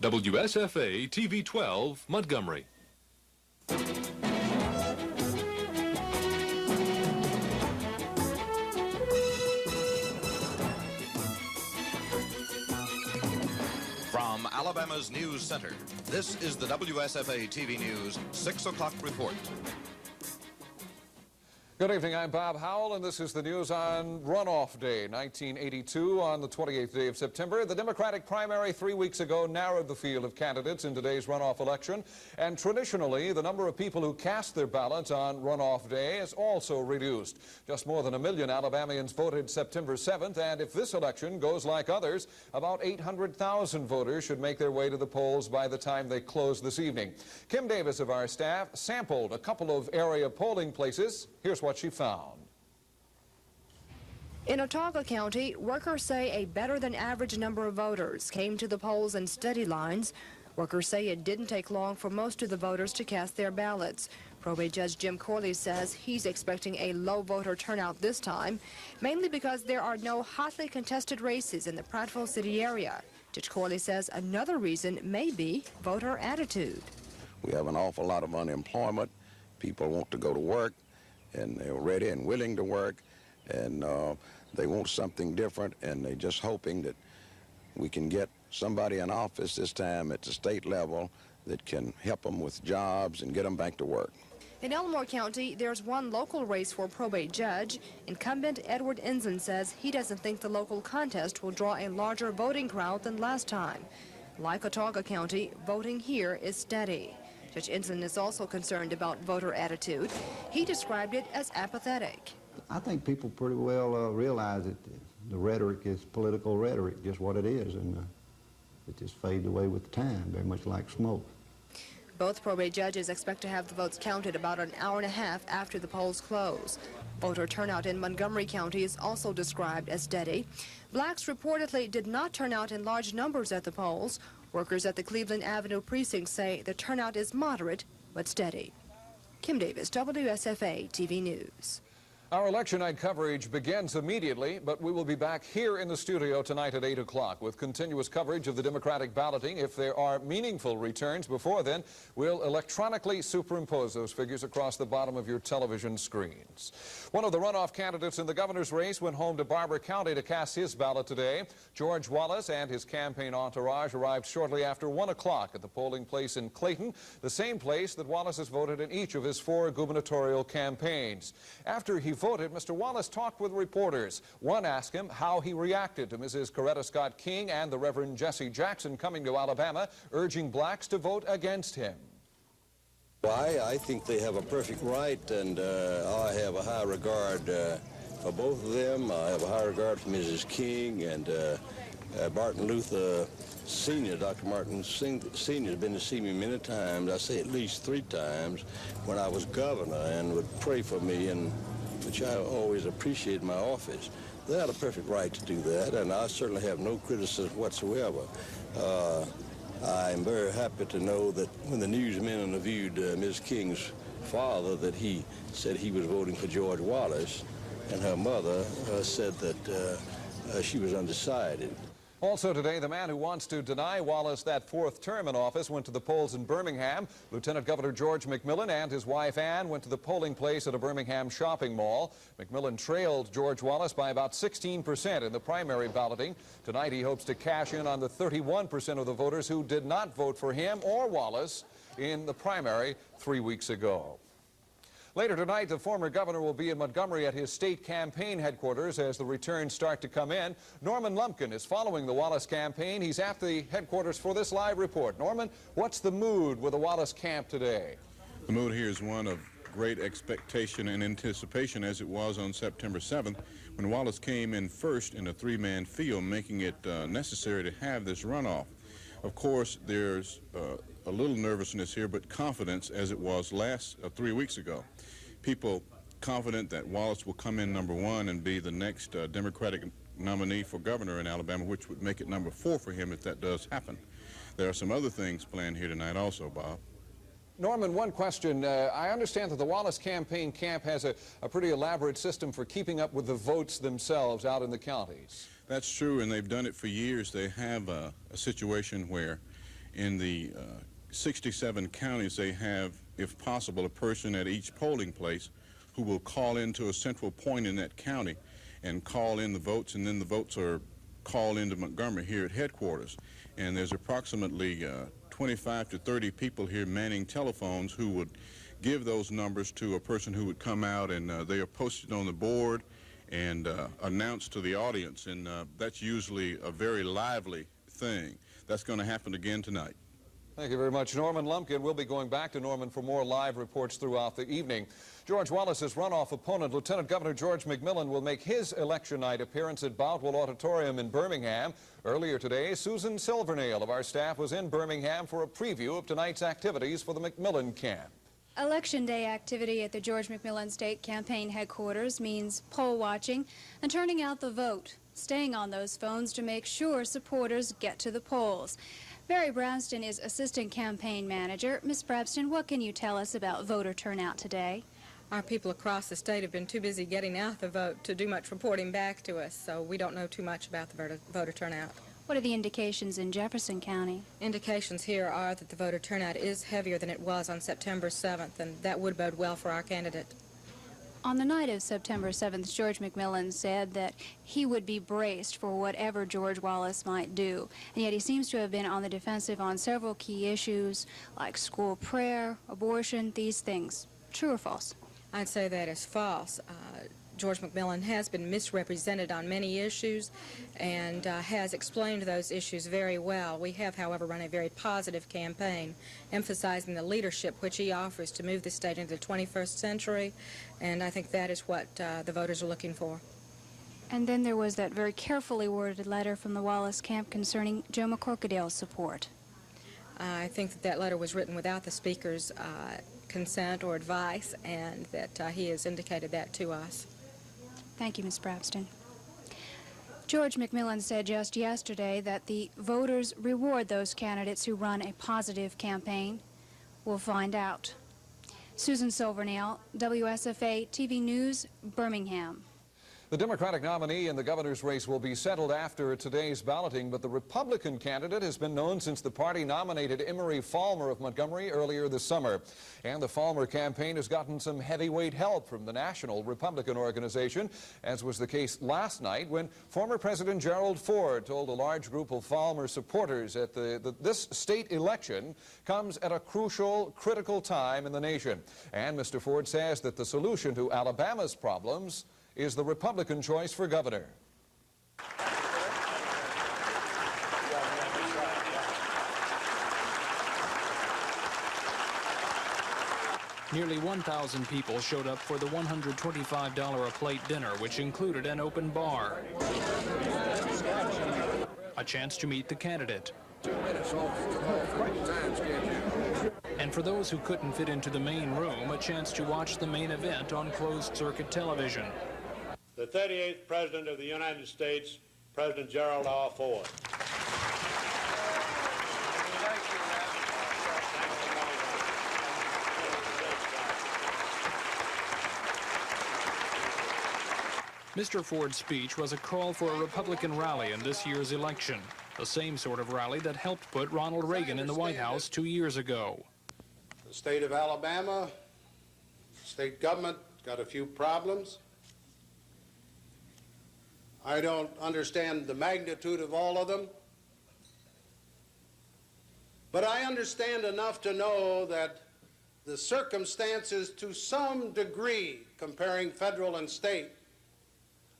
WSFA TV 12, Montgomery. From Alabama's News Center, this is the WSFA TV News 6 o'clock report. Good evening, I'm Bob Howell, and this is the news on runoff day, 1982, on the 28th day of September. The Democratic primary 3 weeks ago narrowed the field of candidates in today's runoff election, and traditionally, the number of people who cast their ballots on runoff day is also reduced. Just more than 1 million Alabamians voted September 7th, and if this election goes like others, about 800,000 voters should make their way to the polls by the time they close this evening. Kim Davis of our staff sampled a couple of area polling places. Here's what she found. In Autauga County, workers say a better than average number of voters came to the polls in steady lines. Workers say it didn't take long for most of the voters to cast their ballots. Probate Judge Jim Corley says he's expecting a low voter turnout this time, mainly because there are no hotly contested races in the Prattville City area. Judge Corley says another reason may be voter attitude. We have an awful lot of unemployment. People want to go to work, and they're ready and willing to work, and they want something different, and they're just hoping that we can get somebody in office this time at the state level that can help them with jobs and get them back to work. In Elmore County, there's one local race for probate judge. Incumbent Edward Ensign says he doesn't think the local contest will draw a larger voting crowd than last time. Like Autauga County, voting here is steady. Judge Ensign is also concerned about voter attitude. He described it as apathetic. I think people pretty well realize that the rhetoric is political rhetoric, just what it is, and it just fades away with time, very much like smoke. Both probate judges expect to have the votes counted about an hour and a half after the polls close. Voter turnout in Montgomery County is also described as steady. Blacks reportedly did not turn out in large numbers at the polls. Workers at the Cleveland Avenue precinct say the turnout is moderate but steady. Kim Davis, WSFA TV News. Our election night coverage begins immediately, but we will be back here in the studio tonight at 8 o'clock with continuous coverage of the Democratic balloting. If there are meaningful returns before then, we'll electronically superimpose those figures across the bottom of your television screens. One of the runoff candidates in the governor's race went home to Barber County to cast his ballot today. George Wallace and his campaign entourage arrived shortly after 1 o'clock at the polling place in Clayton, the same place that Wallace has voted in each of his 4 gubernatorial campaigns. After he voted, Mr. Wallace talked with reporters. One asked him how he reacted to Mrs. Coretta Scott King and the Reverend Jesse Jackson coming to Alabama, urging blacks to vote against him. I think they have a perfect right, and I have a high regard for both of them. I have a high regard for Mrs. King and Martin Luther Sr. Dr. Martin Sr. has been to see me many times. I say at least 3 times when I was governor, and would pray for me, and which I always appreciate my office. They had a perfect right to do that, and I certainly have no criticism whatsoever. I'm very happy to know that when the newsmen interviewed Ms. King's father, that he said he was voting for George Wallace, and her mother said that she was undecided. Also today, the man who wants to deny Wallace that 4th term in office went to the polls in Birmingham. Lieutenant Governor George McMillan and his wife Ann went to the polling place at a Birmingham shopping mall. McMillan trailed George Wallace by about 16% in the primary balloting. Tonight he hopes to cash in on the 31% of the voters who did not vote for him or Wallace in the primary 3 weeks ago. Later tonight, the former governor will be in Montgomery at his state campaign headquarters as the returns start to come in. Norman Lumpkin is following the Wallace campaign. He's at the headquarters for this live report. Norman, what's the mood with the Wallace camp today? The mood here is one of great expectation and anticipation, as it was on September 7th when Wallace came in first in a 3-man field, making it necessary to have this runoff. Of course, there's a little nervousness here, but confidence, as it was 3 weeks ago. People confident that Wallace will come in number 1 and be the next Democratic nominee for governor in Alabama, which would make it number 4 for him if that does happen. There are some other things planned here tonight also, Bob. Norman, one question. I understand that the Wallace campaign camp has a pretty elaborate system for keeping up with the votes themselves out in the counties. That's true, and they've done it for years. They have a situation where In the 67 counties, they have, if possible, a person at each polling place who will call into a central point in that county and call in the votes, and then the votes are called into Montgomery here at headquarters. And there's approximately 25 to 30 people here manning telephones who would give those numbers to a person who would come out, and they are posted on the board and announced to the audience, and that's usually a very lively thing. That's going to happen again tonight. Thank you very much, Norman Lumpkin. We'll be going back to Norman for more live reports throughout the evening. George Wallace's runoff opponent, Lieutenant Governor George McMillan, will make his election night appearance at Boutwell Auditorium in Birmingham. Earlier today, Susan Silvernail of our staff was in Birmingham for a preview of tonight's activities for the McMillan camp. Election Day activity at the George McMillan State Campaign Headquarters means poll watching and turning out the vote, staying on those phones to make sure supporters get to the polls. Barry Brownston is Assistant Campaign Manager. Ms. Brabston, what can you tell us about voter turnout today? Our people across the state have been too busy getting out the vote to do much reporting back to us, so we don't know too much about the voter turnout. What are the indications in Jefferson County? Indications here are that the voter turnout is heavier than it was on September 7th, and that would bode well for our candidate. On the night of September 7th, George McMillan said that he would be braced for whatever George Wallace might do, and yet he seems to have been on the defensive on several key issues like school prayer, abortion, these things. True or false? I'd say that is false. George McMillan has been misrepresented on many issues and has explained those issues very well. We have, however, run a very positive campaign, emphasizing the leadership which he offers to move the state into the 21st century, and I think that is what the voters are looking for. And then there was that very carefully worded letter from the Wallace camp concerning Joe McCorkadale's support. I think that that letter was written without the Speaker's consent or advice, and that he has indicated that to us. Thank you, Ms. Brabston. George McMillan said just yesterday that the voters reward those candidates who run a positive campaign. We'll find out. Susan Silvernail, WSFA TV News, Birmingham. The Democratic nominee in the governor's race will be settled after today's balloting, but the Republican candidate has been known since the party nominated Emery Falmer of Montgomery earlier this summer. And the Falmer campaign has gotten some heavyweight help from the National Republican Organization, as was the case last night when former President Gerald Ford told a large group of Falmer supporters that this state election comes at a crucial, critical time in the nation. And Mr. Ford says that the solution to Alabama's problems is the Republican choice for governor. Nearly 1,000 people showed up for the $125 a plate dinner, which included an open bar. A chance to meet the candidate. And for those who couldn't fit into the main room, a chance to watch the main event on closed-circuit television. The 38th President of the United States, President Gerald R. Ford. Mr. Ford's speech was a call for a Republican rally in this year's election, the same sort of rally that helped put Ronald Reagan in the White House 2 years ago. The state of Alabama, state government, got a few problems. I don't understand the magnitude of all of them, but I understand enough to know that the circumstances, to some degree, comparing federal and state,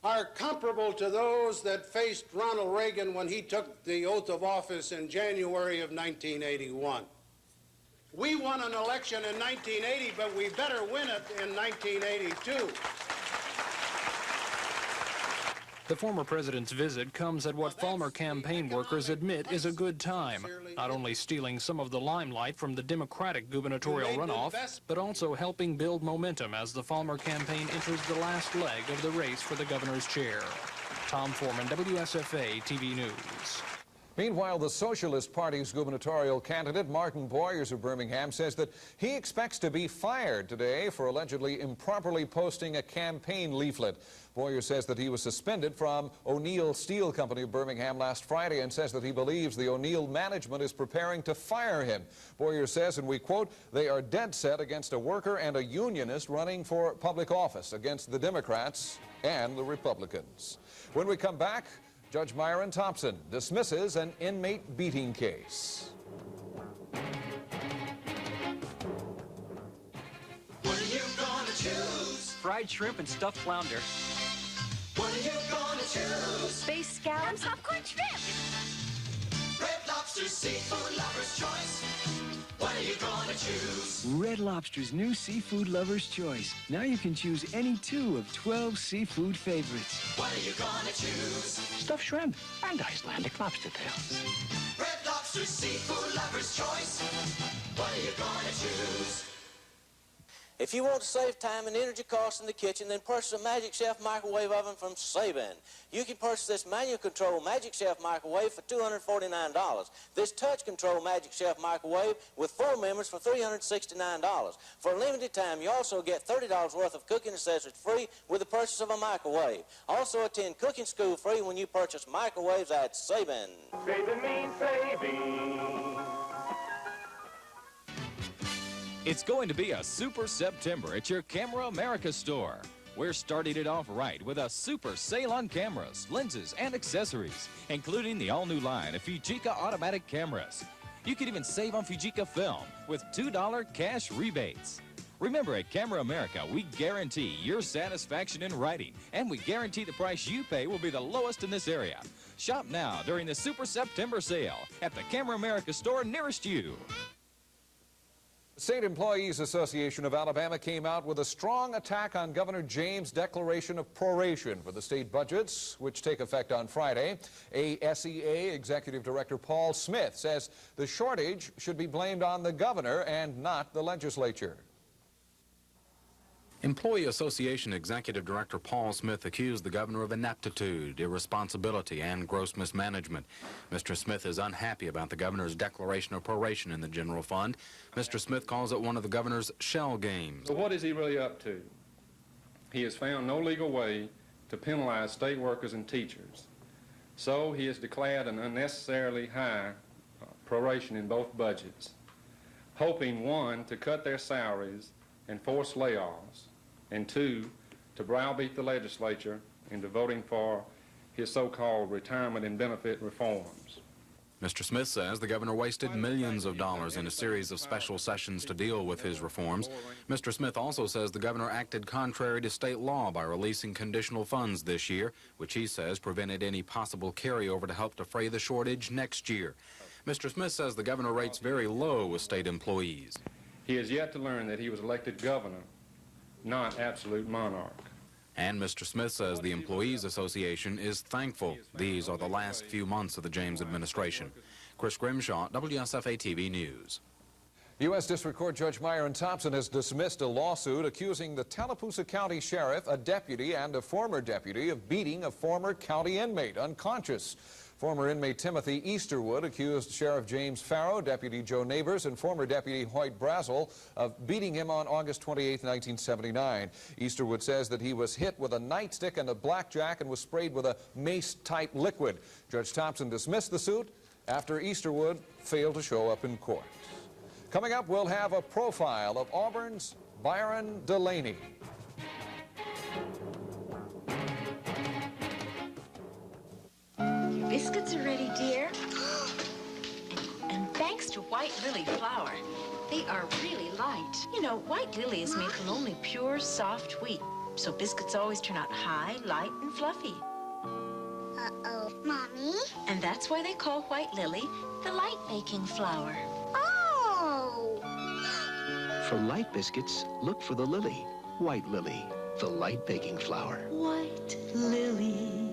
are comparable to those that faced Ronald Reagan when he took the oath of office in January of 1981. We won an election in 1980, but we better win it in 1982. The former president's visit comes at what Falmer campaign workers admit is a good time, not only stealing some of the limelight from the Democratic gubernatorial runoff, but also helping build momentum as the Falmer campaign enters the last leg of the race for the governor's chair. Tom Foreman, WSFA TV News. Meanwhile, the Socialist Party's gubernatorial candidate, Martin Boyers of Birmingham, says that he expects to be fired today for allegedly improperly posting a campaign leaflet. Boyers says that he was suspended from O'Neill Steel Company of Birmingham last Friday and says that he believes the O'Neill management is preparing to fire him. Boyers says, and we quote, "They are dead set against a worker and a unionist running for public office against the Democrats and the Republicans." When we come back, Judge Myron Thompson dismisses an inmate beating case. What are you gonna choose? Fried shrimp and stuffed flounder. What are you gonna choose? Space scallops and popcorn shrimp. Red Lobster seafood lover's choice. What are you gonna choose? Red Lobster's new seafood lover's choice. Now you can choose any 2 of 12 seafood favorites. What are you gonna choose? Stuffed shrimp and Icelandic lobster tails. Red Lobster seafood lover's choice. What are you gonna choose? If you want to save time and energy costs in the kitchen, then purchase a Magic Chef microwave oven from Saban. You can purchase this manual control Magic Chef microwave for $249. This touch control Magic Chef microwave with 4 members for $369. For a limited time, you also get $30 worth of cooking accessories free with the purchase of a microwave. Also attend cooking school free when you purchase microwaves at Saban. Saving means saving. It's going to be a super September at your Camera America store. We're starting it off right with a super sale on cameras, lenses, and accessories, including the all-new line of Fujica automatic cameras. You can even save on Fujica film with $2 cash rebates. Remember, at Camera America, we guarantee your satisfaction in writing, and we guarantee the price you pay will be the lowest in this area. Shop now during the Super September sale at the Camera America store nearest you. The State Employees Association of Alabama came out with a strong attack on Governor James' declaration of proration for the state budgets, which take effect on Friday. ASEA Executive Director Paul Smith says the shortage should be blamed on the governor and not the legislature. Employee Association Executive Director Paul Smith accused the governor of ineptitude, irresponsibility, and gross mismanagement. Mr. Smith is unhappy about the governor's declaration of proration in the general fund. Mr. Smith calls it one of the governor's shell games. So what is he really up to? He has found no legal way to penalize state workers and teachers. So he has declared an unnecessarily high proration in both budgets, hoping, 1, to cut their salaries and force layoffs, and 2, to browbeat the legislature into voting for his so-called retirement and benefit reforms. Mr. Smith says the governor wasted millions of dollars in a series of special sessions to deal with his reforms. Mr. Smith also says the governor acted contrary to state law by releasing conditional funds this year, which he says prevented any possible carryover to help defray the shortage next year. Mr. Smith says the governor rates very low with state employees. He has yet to learn that he was elected governor, not absolute monarch. And Mr. Smith says the Employees Association is thankful these are the last few months of the James administration. Chris Grimshaw, WSFA TV News. U.S. District Court Judge Myron Thompson has dismissed a lawsuit accusing the Tallapoosa County Sheriff, a deputy and a former deputy, of beating a former county inmate unconscious. Former inmate Timothy Easterwood accused Sheriff James Farrow, Deputy Joe Neighbors, and former Deputy Hoyt Brazel of beating him on August 28, 1979. Easterwood says that he was hit with a nightstick and a blackjack and was sprayed with a mace-type liquid. Judge Thompson dismissed the suit after Easterwood failed to show up in court. Coming up, we'll have a profile of Auburn's Byron Delaney. Biscuits are ready, dear. And thanks to White Lily flour, they are really light. You know, White Lily is made from only pure, soft wheat, so biscuits always turn out high, light, and fluffy. Uh-oh, Mommy? And that's why they call White Lily the light-making flour. Oh! For light biscuits, look for the Lily. White Lily, the light baking flour. White Lily.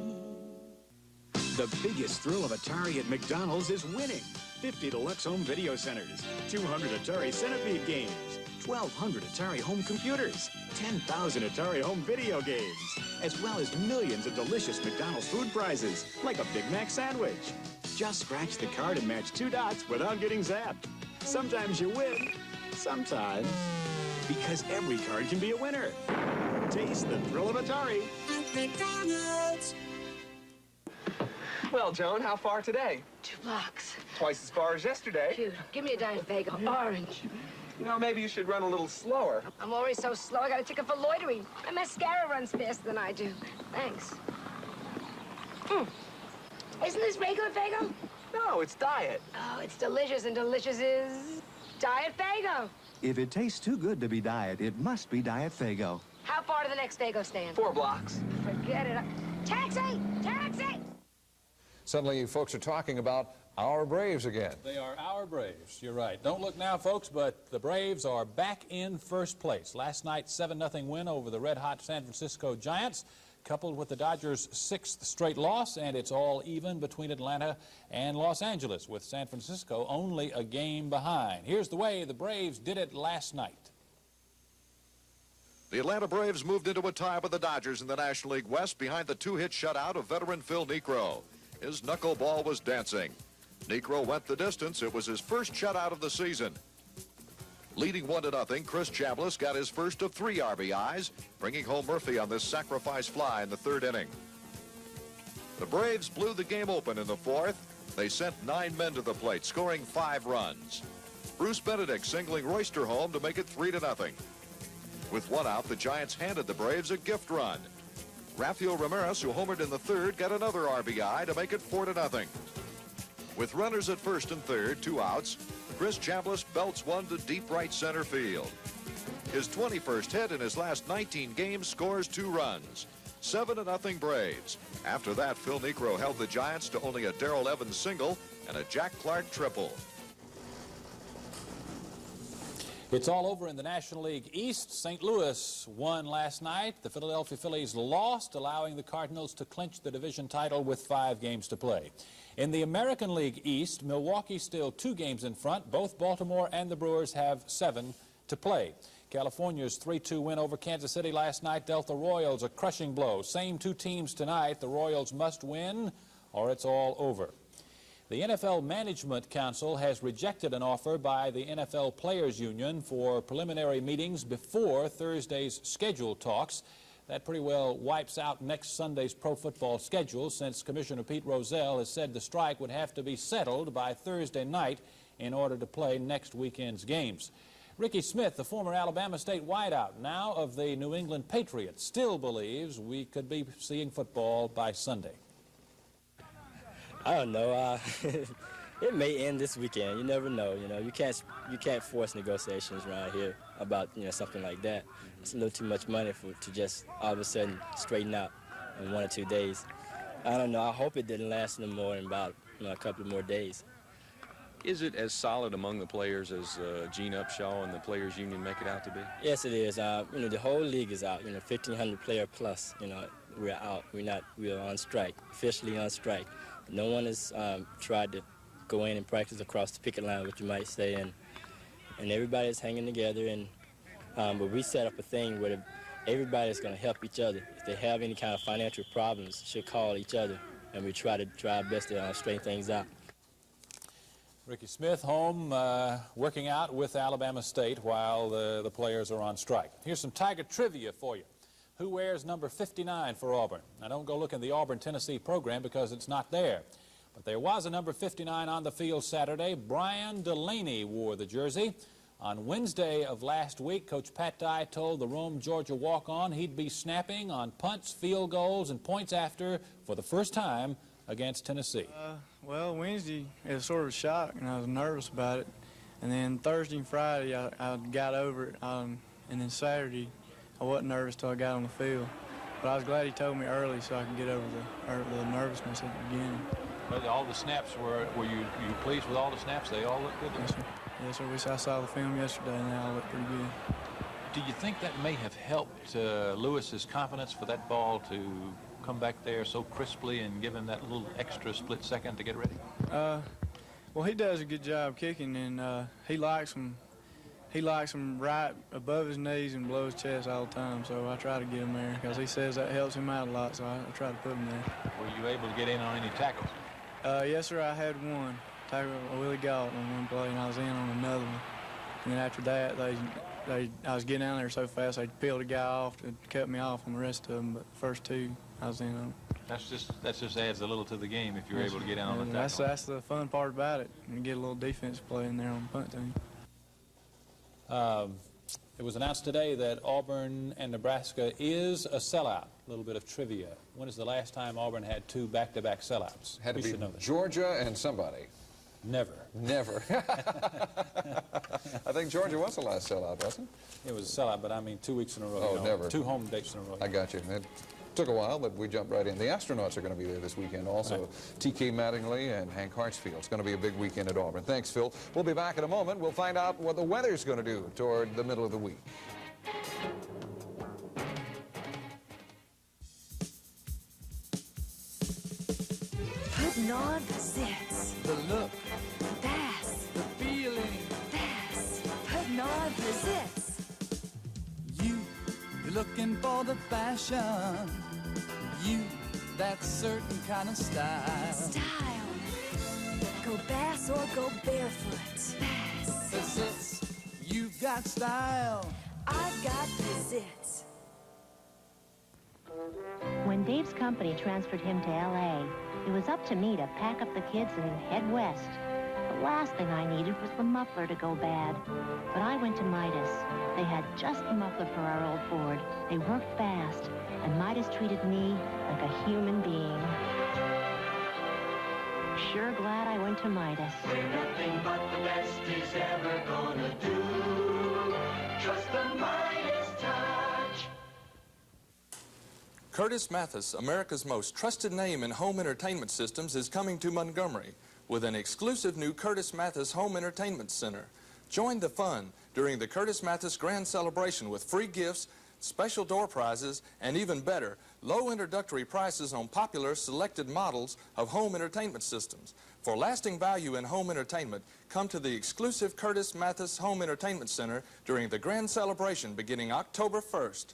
The biggest thrill of Atari at McDonald's is winning. 50 deluxe home video centers, 200 Atari Centipede games, 1,200 Atari home computers, 10,000 Atari home video games, as well as millions of delicious McDonald's food prizes, like a Big Mac sandwich. Just scratch the card and match 2 dots without getting zapped. Sometimes you win, sometimes. Because every card can be a winner. Taste the thrill of Atari. McDonald's. Well, Joan, how far today? 2 blocks. Twice as far as yesterday. Dude, give me a Diet Fago, orange. You know, maybe you should run a little slower. I'm already so slow, I got a ticket for loitering. My mascara runs faster than I do. Thanks. Isn't this regular Fago? No, it's Diet. Oh, it's delicious, and delicious is Diet Fago. If it tastes too good to be Diet, it must be Diet Fago. How far to the next Fago stand? 4 blocks. Forget it. Taxi! Taxi! Suddenly, you folks are talking about our Braves again. They are our Braves. You're right. Don't look now, folks, but the Braves are back in first place. Last night's 7-0 win over the red-hot San Francisco Giants, coupled with the Dodgers' 6th straight loss, and it's all even between Atlanta and Los Angeles, with San Francisco only a game behind. Here's the way the Braves did it last night. The Atlanta Braves moved into a tie with the Dodgers in the National League West behind the 2-hit shutout of veteran Phil Niekro. His knuckleball was dancing. Niekro went the distance. It was his first shutout of the season. Leading 1-0, Chris Chambliss got his first of 3 RBIs, bringing home Murphy on this sacrifice fly in the 3rd inning. The Braves blew the game open in the 4th. They sent 9 men to the plate, scoring 5 runs. Bruce Benedict singling Royster home to make it 3-0. With 1 out, the Giants handed the Braves a gift run. Rafael Ramirez, who homered in the 3rd, got another RBI to make it 4-0. With runners at 1st and 3rd, 2 outs, Chris Chambliss belts one to deep right center field. His 21st hit in his last 19 games scores 2 runs. 7-0 Braves. After that, Phil Niekro held the Giants to only a Darrell Evans single and a Jack Clark triple. It's all over in the National League East. St. Louis won last night. The Philadelphia Phillies lost, allowing the Cardinals to clinch the division title with 5 games to play. In the American League East, Milwaukee's still 2 games in front. Both Baltimore and the Brewers have 7 to play. California's 3-2 win over Kansas City last night dealt the Royals a crushing blow. Same 2 teams tonight. The Royals must win or it's all over. The NFL Management Council has rejected an offer by the NFL Players Union for preliminary meetings before Thursday's schedule talks. That pretty well wipes out next Sunday's pro football schedule, since Commissioner Pete Rozelle has said the strike would have to be settled by Thursday night in order to play next weekend's games. Ricky Smith, the former Alabama State wideout, now of the New England Patriots, still believes we could be seeing football by Sunday. I don't know. It may end this weekend. You never know. You know, you can't force negotiations around here about something like that. It's a little too much money to just all of a sudden straighten out in 1 or 2 days. I don't know. I hope it didn't last no more than about a couple of more days. Is it as solid among the players as Gene Upshaw and the Players Union make it out to be? Yes, it is. The whole league is out. 1,500 player plus. We're out. We're on strike, officially on strike. No one has tried to go in and practice across the picket line, what you might say, and everybody's hanging together. And but we set up a thing where everybody's going to help each other. If they have any kind of financial problems, should call each other, and we try our best to straighten things out. Ricky Smith home working out with Alabama State while the players are on strike. Here's some Tiger trivia for you. Who wears number 59 for Auburn? Now, don't go look in the Auburn-Tennessee program because it's not there. But there was a number 59 on the field Saturday. Brian Delaney wore the jersey. On Wednesday of last week, Coach Pat Dye told the Rome, Georgia walk-on he'd be snapping on punts, field goals, and points after for the first time against Tennessee. Well, Wednesday, it was sort of a shock, and I was nervous about it. And then Thursday and Friday, I got over it. And then Saturday, I wasn't nervous till I got on the field. But I was glad he told me early so I could get over the nervousness at the beginning. But all the snaps, were you pleased with all the snaps? They all looked good? Yes, sir. Yes, sir. I saw the film yesterday, and they all looked pretty good. Do you think that may have helped Lewis's confidence for that ball to come back there so crisply and give him that little extra split second to get ready? Well, he does a good job kicking, and he likes them right above his knees and below his chest all the time, so I try to get him there because he says that helps him out a lot, so I try to put him there. Were you able to get in on any tackles? Yes, sir, I had one. Tackled a Willie Galt on one play, and I was in on another one. And then after that, I was getting down there so fast, they peeled a guy off to cut me off on the rest of them, but the first two, I was in on them. That just adds a little to the game if you're able to get down on the tackle. That's the fun part about it, and get a little defense play in there on the punt team. It was announced today that Auburn and Nebraska is a sellout. A little bit of trivia. When is the last time Auburn had two back-to-back sellouts? Had to be Georgia and somebody. Never. Never. I think Georgia was the last sellout, wasn't it? It was a sellout, but I mean 2 weeks in a row. Oh, never. 2 home dates in a row. I got you. It took a while, but we jumped right in. The astronauts are going to be there this weekend also. Right. T.K. Mattingly and Hank Hartsfield. It's going to be a big weekend at Auburn. Thanks, Phil. We'll be back in a moment. We'll find out what the weather's going to do toward the middle of the week. Putting on zits. The look. Das. The feeling. Das. Putting on the zits. You're looking for the fashion. That certain kind of style. Style. Go bass or go barefoot. Bass. The zits. You've got style. I've got the zits. When Dave's company transferred him to L.A., it was up to me to pack up the kids and head west. The last thing I needed was the muffler to go bad. But I went to Midas. They had just the muffler for our old Ford. They worked fast, and Midas treated me like a human being. Sure glad I went to Midas. Say nothing but the best he's ever gonna do. Trust the Midas touch. Curtis Mathis, America's most trusted name in home entertainment systems, is coming to Montgomery with an exclusive new Curtis Mathis Home Entertainment Center. Join the fun during the Curtis Mathis Grand Celebration with free gifts, special door prizes, and even better, low introductory prices on popular selected models of home entertainment systems. For lasting value in home entertainment, come to the exclusive Curtis Mathis Home Entertainment Center during the Grand Celebration beginning October 1st.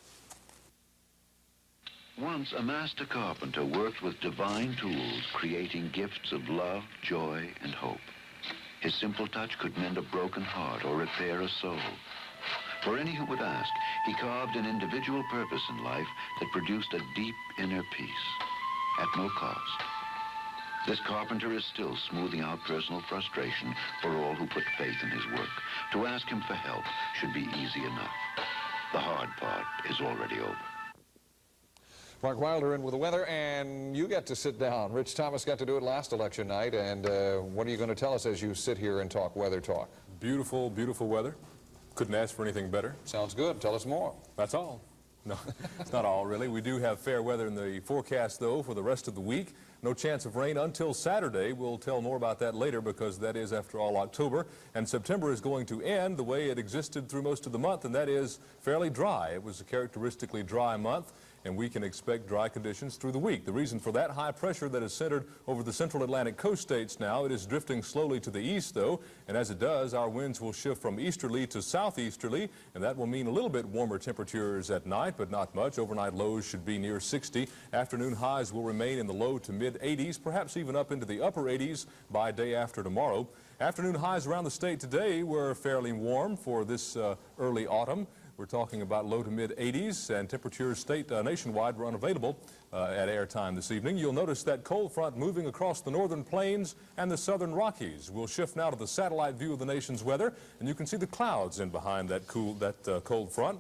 Once a master carpenter worked with divine tools, creating gifts of love, joy, and hope. His simple touch could mend a broken heart or repair a soul. For any who would ask, he carved an individual purpose in life that produced a deep inner peace at no cost. This carpenter is still smoothing out personal frustration for all who put faith in his work. To ask him for help should be easy enough. The hard part is already over. Mark Wilder in with the weather, and you get to sit down. Rich Thomas got to do it last election night, and what are you going to tell us as you sit here and talk weather talk? Beautiful, beautiful weather. Couldn't ask for anything better. Sounds good. Tell us more. That's all. No, it's not all, really. We do have fair weather in the forecast, though, for the rest of the week. No chance of rain until Saturday. We'll tell more about that later because that is, after all, October. And September is going to end the way it existed through most of the month, and that is fairly dry. It was a characteristically dry month, and we can expect dry conditions through the week. The reason for that, high pressure that is centered over the central Atlantic coast states now. It is drifting slowly to the east, though, and as it does, our winds will shift from easterly to southeasterly, and that will mean a little bit warmer temperatures at night, but not much. Overnight lows should be near 60. Afternoon highs will remain in the low to mid-80s, perhaps even up into the upper 80s by day after tomorrow. Afternoon highs around the state today were fairly warm for this early autumn. We're talking about low to mid-80s, and temperatures nationwide were unavailable at airtime this evening. You'll notice that cold front moving across the northern plains and the southern Rockies. We'll shift now to the satellite view of the nation's weather, and you can see the clouds in behind that cold front.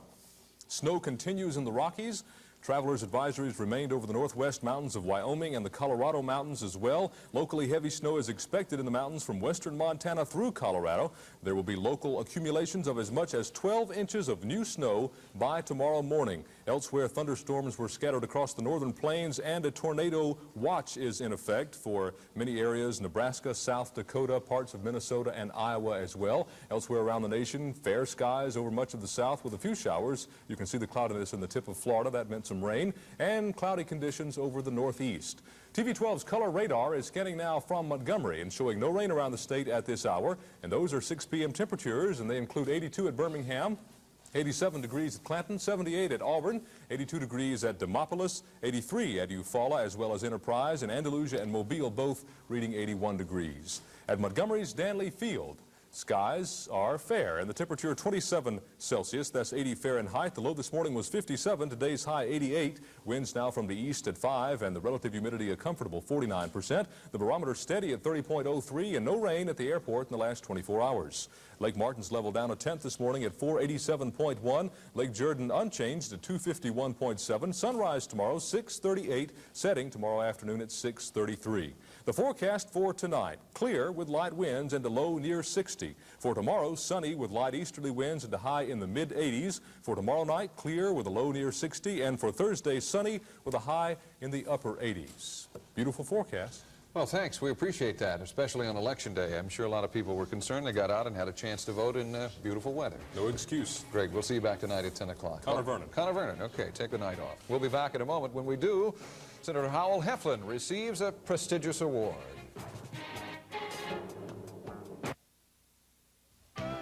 Snow continues in the Rockies. Travelers' advisories remained over the northwest mountains of Wyoming and the Colorado mountains as well. Locally heavy snow is expected in the mountains from western Montana through Colorado. There will be local accumulations of as much as 12 inches of new snow by tomorrow morning. Elsewhere, thunderstorms were scattered across the northern plains, and a tornado watch is in effect for many areas, Nebraska, South Dakota, parts of Minnesota, and Iowa as well. Elsewhere around the nation, fair skies over much of the south with a few showers. You can see the cloudiness in the tip of Florida. That meant some rain, and cloudy conditions over the northeast. TV 12's color radar is scanning now from Montgomery and showing no rain around the state at this hour, and those are 6 p.m. temperatures, and they include 82 at Birmingham, 87 degrees at Clanton, 78 at Auburn, 82 degrees at Demopolis, 83 at Eufaula, as well as Enterprise, and Andalusia and Mobile both reading 81 degrees. At Montgomery's Danley Field, skies are fair, and the temperature 27 Celsius, that's 80 Fahrenheit. The low this morning was 57, today's high 88. Winds now from the east at 5, and the relative humidity a comfortable 49%. The barometer steady at 30.03, and no rain at the airport in the last 24 hours. Lake Martin's level down a tenth this morning at 487.1. Lake Jordan unchanged at 251.7. Sunrise tomorrow 6:38. Setting tomorrow afternoon at 6:33. The forecast for tonight: clear with light winds and a low near 60. For tomorrow, sunny with light easterly winds and a high in the mid-80s. For tomorrow night, clear with a low near 60. And for Thursday, sunny with a high in the upper 80s. Beautiful forecast. Well, thanks. We appreciate that, especially on Election Day. I'm sure a lot of people were concerned. They got out and had a chance to vote in beautiful weather. No excuse. Greg, we'll see you back tonight at 10 o'clock. Connor Vernon. Connor Vernon. Okay, take the night off. We'll be back in a moment. When we do, Senator Howell Heflin receives a prestigious award.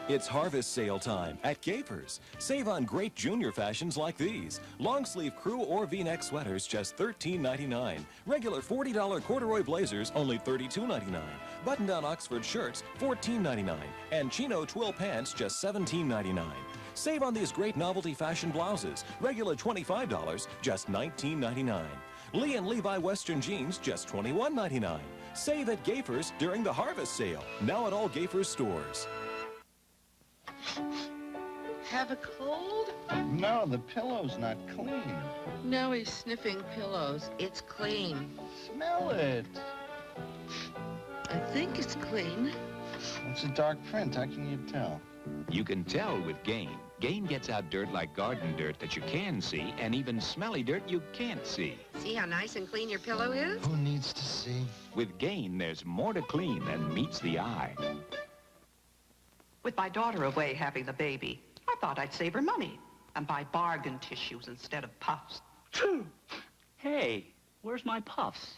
It's harvest sale time at Gapers. Save on great junior fashions like these. Long sleeve crew or V-neck sweaters just $13.99. Regular $40 corduroy blazers only $32.99. Button down Oxford shirts $14.99. And chino twill pants just $17.99. Save on these great novelty fashion blouses. Regular $25, just $19.99. Lee and Levi Western jeans just $21.99. Save at Gapers during the harvest sale. Now at all Gapers stores. Have a cold? No, the pillow's not clean. No, he's sniffing pillows. It's clean. Smell it. I think it's clean. It's a dark print. How can you tell? You can tell with Gain. Gain gets out dirt like garden dirt that you can see, and even smelly dirt you can't see. See how nice and clean your pillow is? Who needs to see? With Gain, there's more to clean than meets the eye. With my daughter away having the baby, I thought I'd save her money and buy bargain tissues instead of puffs. Hey, where's my puffs?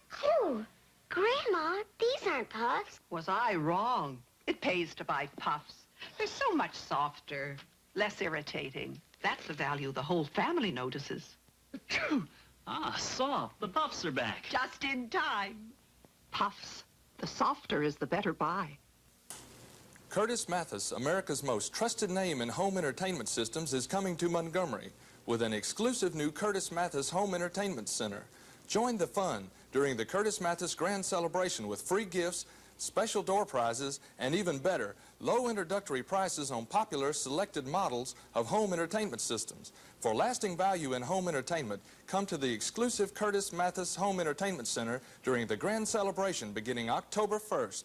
Achoo! Grandma, these aren't puffs. Was I wrong? It pays to buy puffs. They're so much softer, less irritating. That's a value the whole family notices. Ah, soft. The puffs are back. Just in time. Puffs. The softer is the better buy. Curtis Mathis, America's most trusted name in home entertainment systems, is coming to Montgomery with an exclusive new Curtis Mathis Home Entertainment Center. Join the fun during the Curtis Mathis Grand Celebration with free gifts, special door prizes, and even better, low introductory prices on popular selected models of home entertainment systems. For lasting value in home entertainment, come to the exclusive Curtis Mathis Home Entertainment Center during the Grand Celebration beginning October 1st.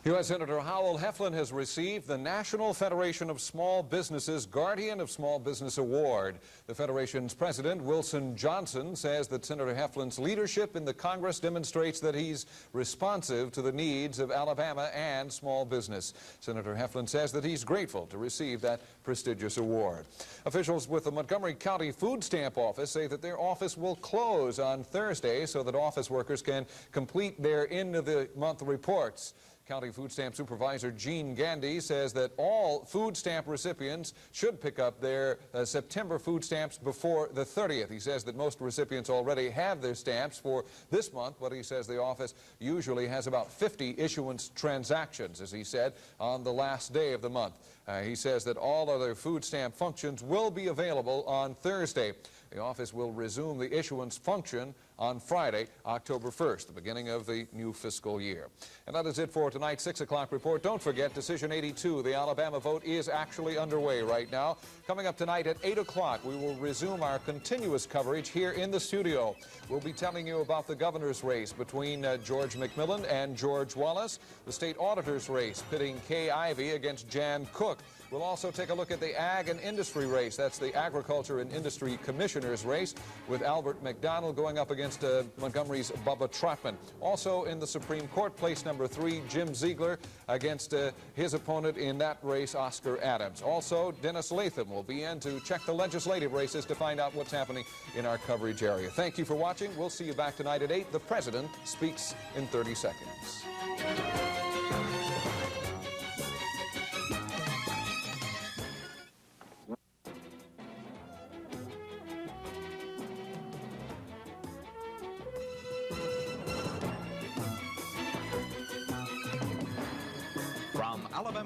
U.S. Senator Howell Heflin has received the National Federation of Small Businesses Guardian of Small Business Award. The Federation's president, Wilson Johnson, says that Senator Heflin's leadership in the Congress demonstrates that he's responsive to the needs of Alabama and small business. Senator Heflin says that he's grateful to receive that prestigious award. Officials with the Montgomery County Food Stamp Office say that their office will close on Thursday so that office workers can complete their end-of-the-month reports. County Food Stamp Supervisor Gene Gandy says that all food stamp recipients should pick up their September food stamps before the 30th. He says that most recipients already have their stamps for this month, but he says the office usually has about 50 issuance transactions, as he said, on the last day of the month. He says that all other food stamp functions will be available on Thursday. The office will resume the issuance function on Friday, October 1st, the beginning of the new fiscal year. And that is it for tonight's 6 o'clock report. Don't forget, Decision 82, the Alabama vote, is actually underway right now. Coming up tonight at 8 o'clock, we will resume our continuous coverage here in the studio. We'll be telling you about the governor's race between George McMillan and George Wallace, the state auditor's race pitting Kay Ivey against Jan Cook. We'll also take a look at the Ag and Industry race. That's the Agriculture and Industry Commissioner's race, with Albert McDonald going up against Montgomery's Bubba Trotman. Also in the Supreme Court, place number 3, Jim Ziegler against his opponent in that race, Oscar Adams. Also, Dennis Latham will be in to check the legislative races to find out what's happening in our coverage area. Thank you for watching. We'll see you back tonight at 8. The President speaks in 30 seconds.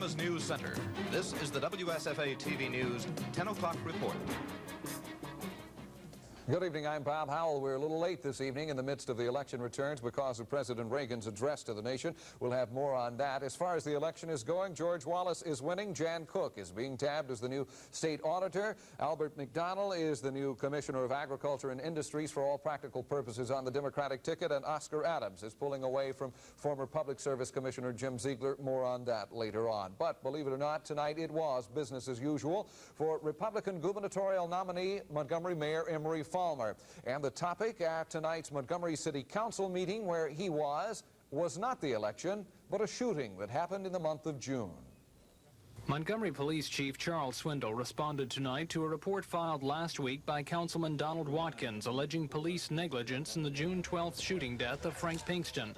Indianapolis News Center. This is the WSFA TV News 10 o'clock report. Good evening, I'm Bob Howell. We're a little late this evening in the midst of the election returns because of President Reagan's address to the nation. We'll have more on that. As far as the election is going, George Wallace is winning. Jan Cook is being tabbed as the new state auditor. Albert McDonnell is the new Commissioner of Agriculture and Industries for all practical purposes on the Democratic ticket, and Oscar Adams is pulling away from former Public Service Commissioner Jim Ziegler. More on that later on. But believe it or not, tonight it was business as usual for Republican gubernatorial nominee Montgomery Mayor Emery Falmer. And the topic at tonight's Montgomery City Council meeting where he was not the election, but a shooting that happened in the month of June. Montgomery Police Chief Charles Swindle responded tonight to a report filed last week by Councilman Donald Watkins alleging police negligence in the June 12th shooting death of Frank Pinkston.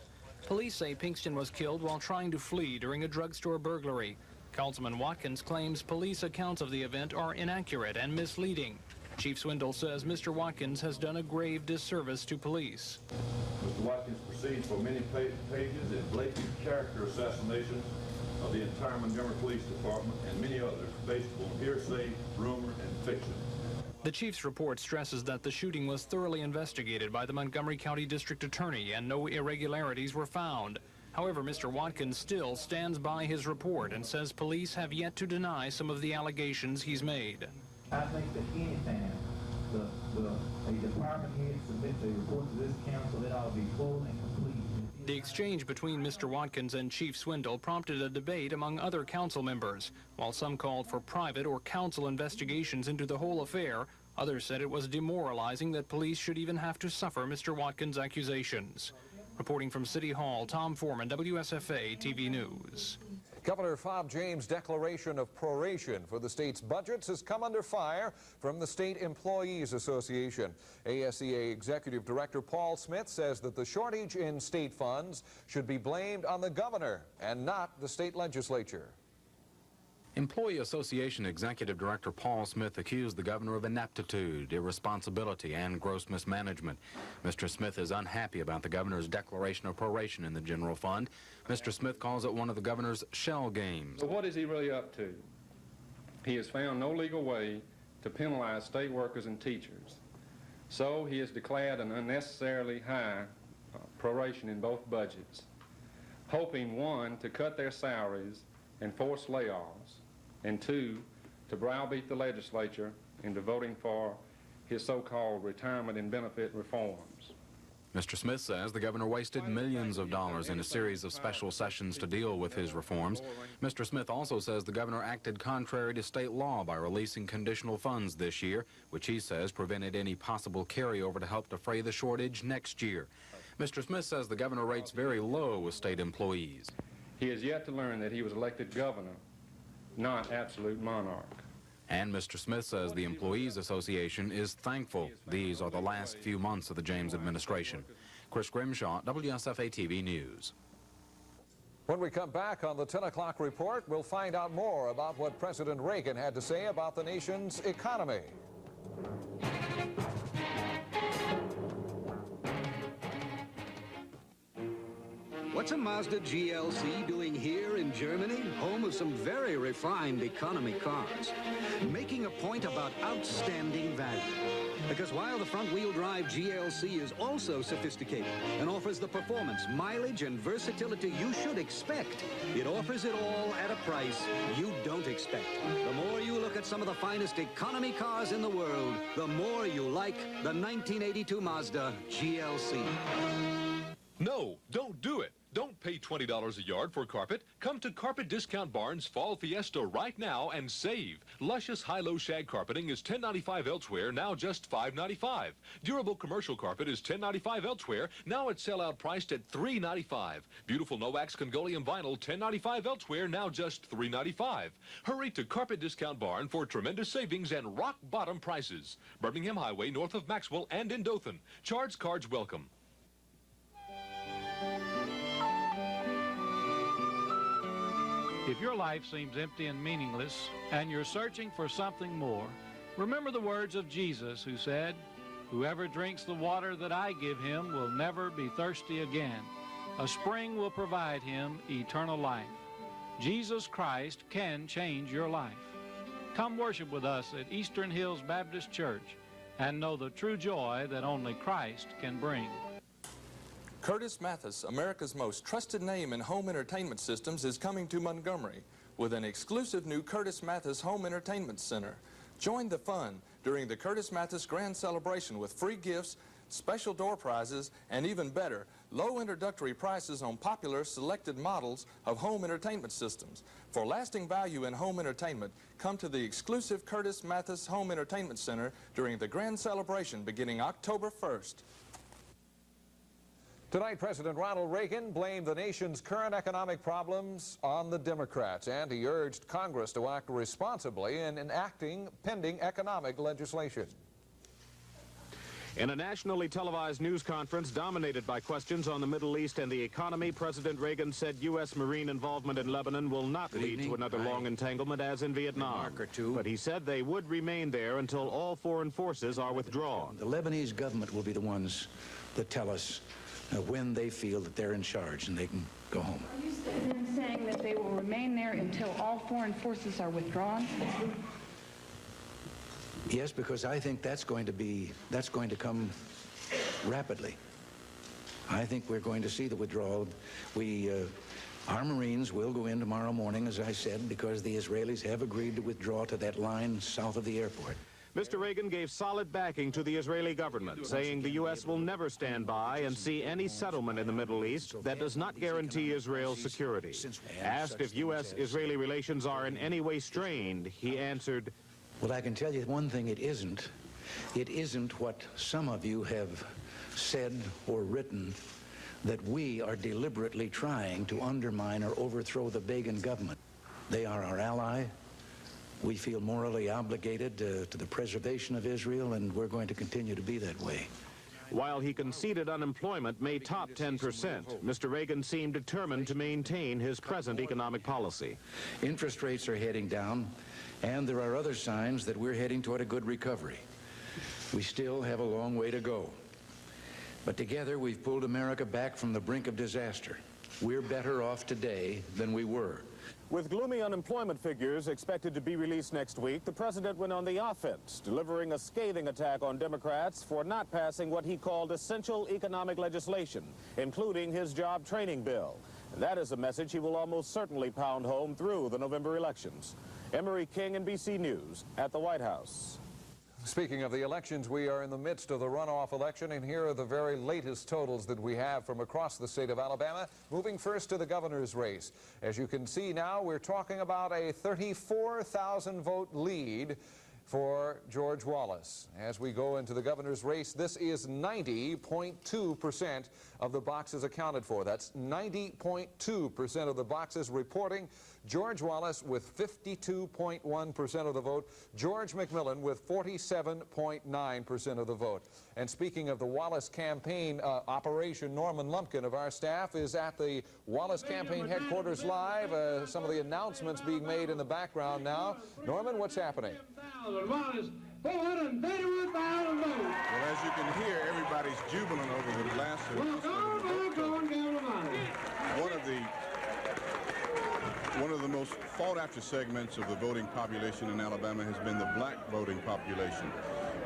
Police say Pinkston was killed while trying to flee during a drugstore burglary. Councilman Watkins claims police accounts of the event are inaccurate and misleading. Chief Swindle says Mr. Watkins has done a grave disservice to police. Mr. Watkins proceeds for many pages in blatant character assassinations of the entire Montgomery Police Department and many others based on hearsay, rumor, and fiction. The chief's report stresses that the shooting was thoroughly investigated by the Montgomery County District Attorney and no irregularities were found. However, Mr. Watkins still stands by his report and says police have yet to deny some of the allegations he's made. I think that anytime a department head submits a report to this council, it ought to be full and complete. The exchange between Mr. Watkins and Chief Swindle prompted a debate among other council members. While some called for private or council investigations into the whole affair, others said it was demoralizing that police should even have to suffer Mr. Watkins' accusations. Reporting from City Hall, Tom Foreman, WSFA TV News. Governor Fob James' declaration of proration for the state's budgets has come under fire from the State Employees Association. ASEA Executive Director Paul Smith says that the shortage in state funds should be blamed on the governor and not the state legislature. Employee Association Executive Director Paul Smith accused the governor of ineptitude, irresponsibility, and gross mismanagement. Mr. Smith is unhappy about the governor's declaration of proration in the general fund. Mr. Smith calls it one of the governor's shell games. So what is he really up to? He has found no legal way to penalize state workers and teachers. So he has declared an unnecessarily high proration in both budgets, hoping, one, to cut their salaries and force layoffs, and two, to browbeat the legislature into voting for his so-called retirement and benefit reforms. Mr. Smith says the governor wasted millions of dollars in a series of special sessions to deal with his reforms. Mr. Smith also says the governor acted contrary to state law by releasing conditional funds this year, which he says prevented any possible carryover to help defray the shortage next year. Mr. Smith says the governor rates very low with state employees. He has yet to learn that he was elected governor, not absolute monarch. And Mr. Smith says the Employees Association is thankful these are the last few months of the James administration. Chris Grimshaw, WSFA TV News. When we come back on the 10 o'clock report, we'll find out more about what President Reagan had to say about the nation's economy. What's a Mazda GLC doing here in Germany, home of some very refined economy cars? Making a point about outstanding value. Because while the front-wheel drive GLC is also sophisticated and offers the performance, mileage, and versatility you should expect, it offers it all at a price you don't expect. The more you look at some of the finest economy cars in the world, the more you like the 1982 Mazda GLC. No, don't do it. Don't pay $20 a yard for carpet. Come to Carpet Discount Barn's Fall Fiesta right now and save. Luscious high-low shag carpeting is $10.95 elsewhere, now just $5.95. Durable commercial carpet is $10.95 elsewhere, now at sellout priced at $3.95. Beautiful Noax Congolium vinyl, $10.95 elsewhere, now just $3.95. Hurry to Carpet Discount Barn for tremendous savings and rock-bottom prices. Birmingham Highway, north of Maxwell and in Dothan. Charge cards welcome. If your life seems empty and meaningless, and you're searching for something more, remember the words of Jesus who said, "Whoever drinks the water that I give him will never be thirsty again. A spring will provide him eternal life." Jesus Christ can change your life. Come worship with us at Eastern Hills Baptist Church and know the true joy that only Christ can bring. Curtis Mathis, America's most trusted name in home entertainment systems, is coming to Montgomery with an exclusive new Curtis Mathis Home Entertainment Center. Join the fun during the Curtis Mathis Grand Celebration with free gifts, special door prizes, and even better, low introductory prices on popular selected models of home entertainment systems. For lasting value in home entertainment, come to the exclusive Curtis Mathis Home Entertainment Center during the Grand Celebration beginning October 1st. Tonight, President Ronald Reagan blamed the nation's current economic problems on the Democrats, and he urged Congress to act responsibly in enacting pending economic legislation. In a nationally televised news conference dominated by questions on the Middle East and the economy, President Reagan said U.S. Marine involvement in Lebanon will not lead to another long entanglement as in Vietnam. But he said they would remain there until all foreign forces are withdrawn. The Lebanese government will be the ones that tell us when they feel that they're in charge and they can go home. Are you then saying that they will remain there until all foreign forces are withdrawn? Yes, because I think that's going to come rapidly. I think we're going to see the withdrawal. Our Marines will go in tomorrow morning, as I said, because the Israelis have agreed to withdraw to that line south of the airport. Mr. Reagan gave solid backing to the Israeli government, saying the U.S. will never stand by and see any settlement in the Middle East that does not guarantee Israel's security. Asked if U.S.-Israeli relations are in any way strained, he answered, well, I can tell you one thing it isn't. It isn't what some of you have said or written, that we are deliberately trying to undermine or overthrow the Begin government. They are our ally. We feel morally obligated to the preservation of Israel, and we're going to continue to be that way. While he conceded unemployment may top 10%, Mr. Reagan seemed determined to maintain his present economic policy. Interest rates are heading down, and there are other signs that we're heading toward a good recovery. We still have a long way to go. But together, we've pulled America back from the brink of disaster. We're better off today than we were. With gloomy unemployment figures expected to be released next week, the president went on the offense, delivering a scathing attack on Democrats for not passing what he called essential economic legislation, including his job training bill. And that is a message he will almost certainly pound home through the November elections. Emery King, NBC News, at the White House. Speaking of the elections, we are in the midst of the runoff election, and here are the very latest totals that we have from across the state of Alabama. Moving first to the governor's race. As you can see now, we're talking about a 34,000 vote lead for George Wallace. As we go into the governor's race, this is 90.2% of the boxes accounted for. That's 90.2% of the boxes reporting George Wallace with 52.1% of the vote, George McMillan with 47.9% of the vote. And speaking of the Wallace campaign operation, Norman Lumpkin of our staff is at the Wallace campaign headquarters live. Some of the announcements being made in the background now. Norman, what's happening? Well, as you can hear, everybody's jubilant over the last One of the most fought-after segments of the voting population in Alabama has been the black voting population.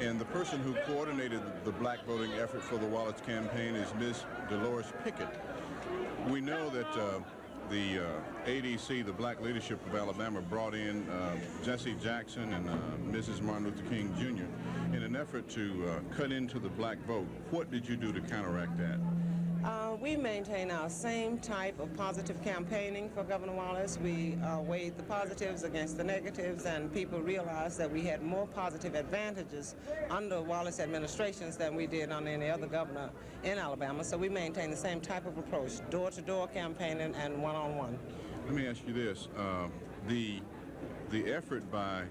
And the person who coordinated the black voting effort for the Wallace campaign is Miss Dolores Pickett. We know that the ADC, the Black Leadership of Alabama, brought in Jesse Jackson and Mrs. Martin Luther King Jr. in an effort to cut into the black vote. What did you do to counteract that? We maintain our same type of positive campaigning for Governor Wallace. We weighed the positives against the negatives, and people realized that we had more positive advantages under Wallace administrations than we did on any other governor in Alabama. So we maintain the same type of approach, door-to-door campaigning and one-on-one. Let me ask you this. The effort by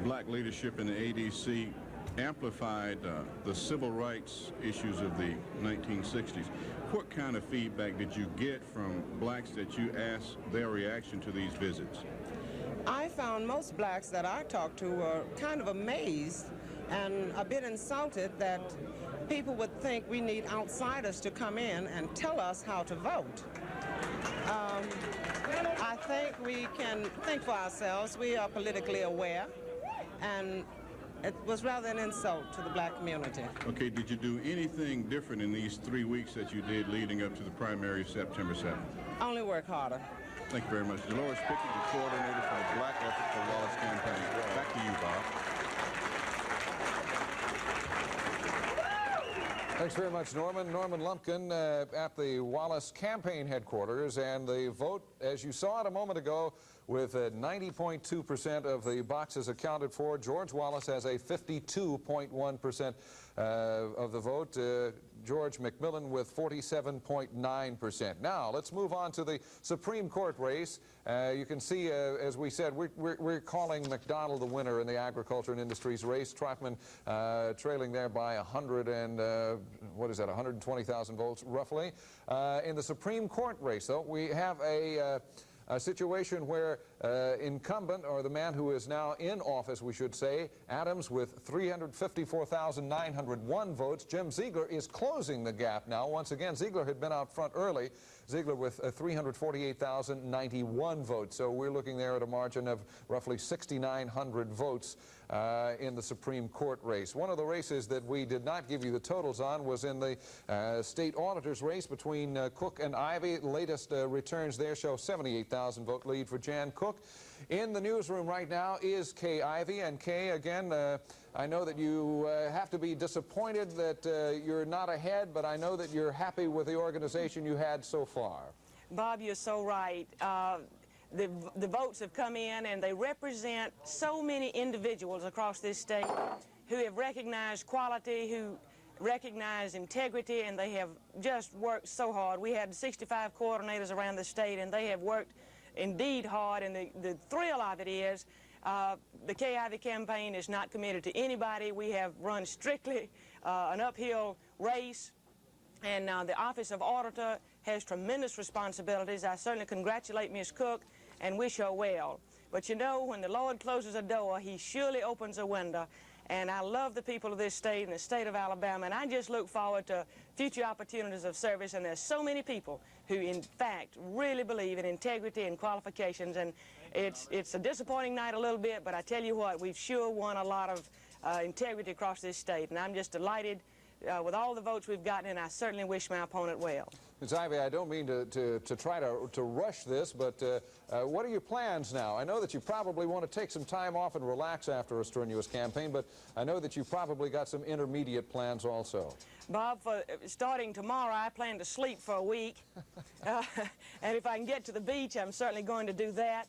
black leadership in the ADC amplified the civil rights issues of the 1960s. What kind of feedback did you get from blacks that you asked their reaction to these visits? I found most blacks that I talked to were kind of amazed and a bit insulted that people would think we need outsiders to come in and tell us how to vote. I think we can think for ourselves. We are politically aware, and it was rather an insult to the black community. Okay, did you do anything different in these 3 weeks that you did leading up to the primary September 7th? Only work harder. Thank you very much. Dolores Pickett, the coordinator for the Black Effort for Wallace campaign. Back to you, Bob. Thanks very much, Norman. Norman Lumpkin at the Wallace campaign headquarters, and the vote, as you saw it a moment ago, with 90.2% of the boxes accounted for. George Wallace has a 52.1% of the vote. George McMillan with 47.9%. Now, let's move on to the Supreme Court race. You can see, as we said, we're calling McDonald the winner in the Agriculture and Industries race. Trotman trailing there by 120,000 votes, roughly. In the Supreme Court race, though, we have a situation where incumbent, or the man who is now in office, we should say, Adams with 354,901 votes. Jim Ziegler is closing the gap now. Once again, Ziegler had been out front early. Ziegler with 348,091 votes. So we're looking there at a margin of roughly 6,900 votes in the Supreme Court race. One of the races that we did not give you the totals on was in the state auditor's race between Cook and Ivey. The latest returns there show 78,000 vote lead for Jan Cook. In the newsroom right now is Kay Ivey. And Kay, again, I know that you have to be disappointed that you're not ahead, but I know that you're happy with the organization you had so far. Bob, you're so right. The votes have come in, and they represent so many individuals across this state who have recognized quality, who recognize integrity, and they have just worked so hard. We had 65 coordinators around the state, and they have worked indeed hard, and the thrill of it is the Kay Ivey campaign is not committed to anybody. We have run strictly an uphill race, and the Office of Auditor has tremendous responsibilities. I certainly congratulate Ms. Cook and wish her well. But you know, when the Lord closes a door, he surely opens a window. And I love the people of this state and the state of Alabama, and I just look forward to future opportunities of service. And there's so many people who, in fact, really believe in integrity and qualifications. And it's a disappointing night a little bit, but I tell you what, we've sure won a lot of integrity across this state. And I'm just delighted with all the votes we've gotten, and I certainly wish my opponent well. Ms. Ivey, I don't mean to try to rush this, but what are your plans now? I know that you probably want to take some time off and relax after a strenuous campaign, but I know that you've probably got some intermediate plans also. Bob, starting tomorrow, I plan to sleep for a week. And if I can get to the beach, I'm certainly going to do that.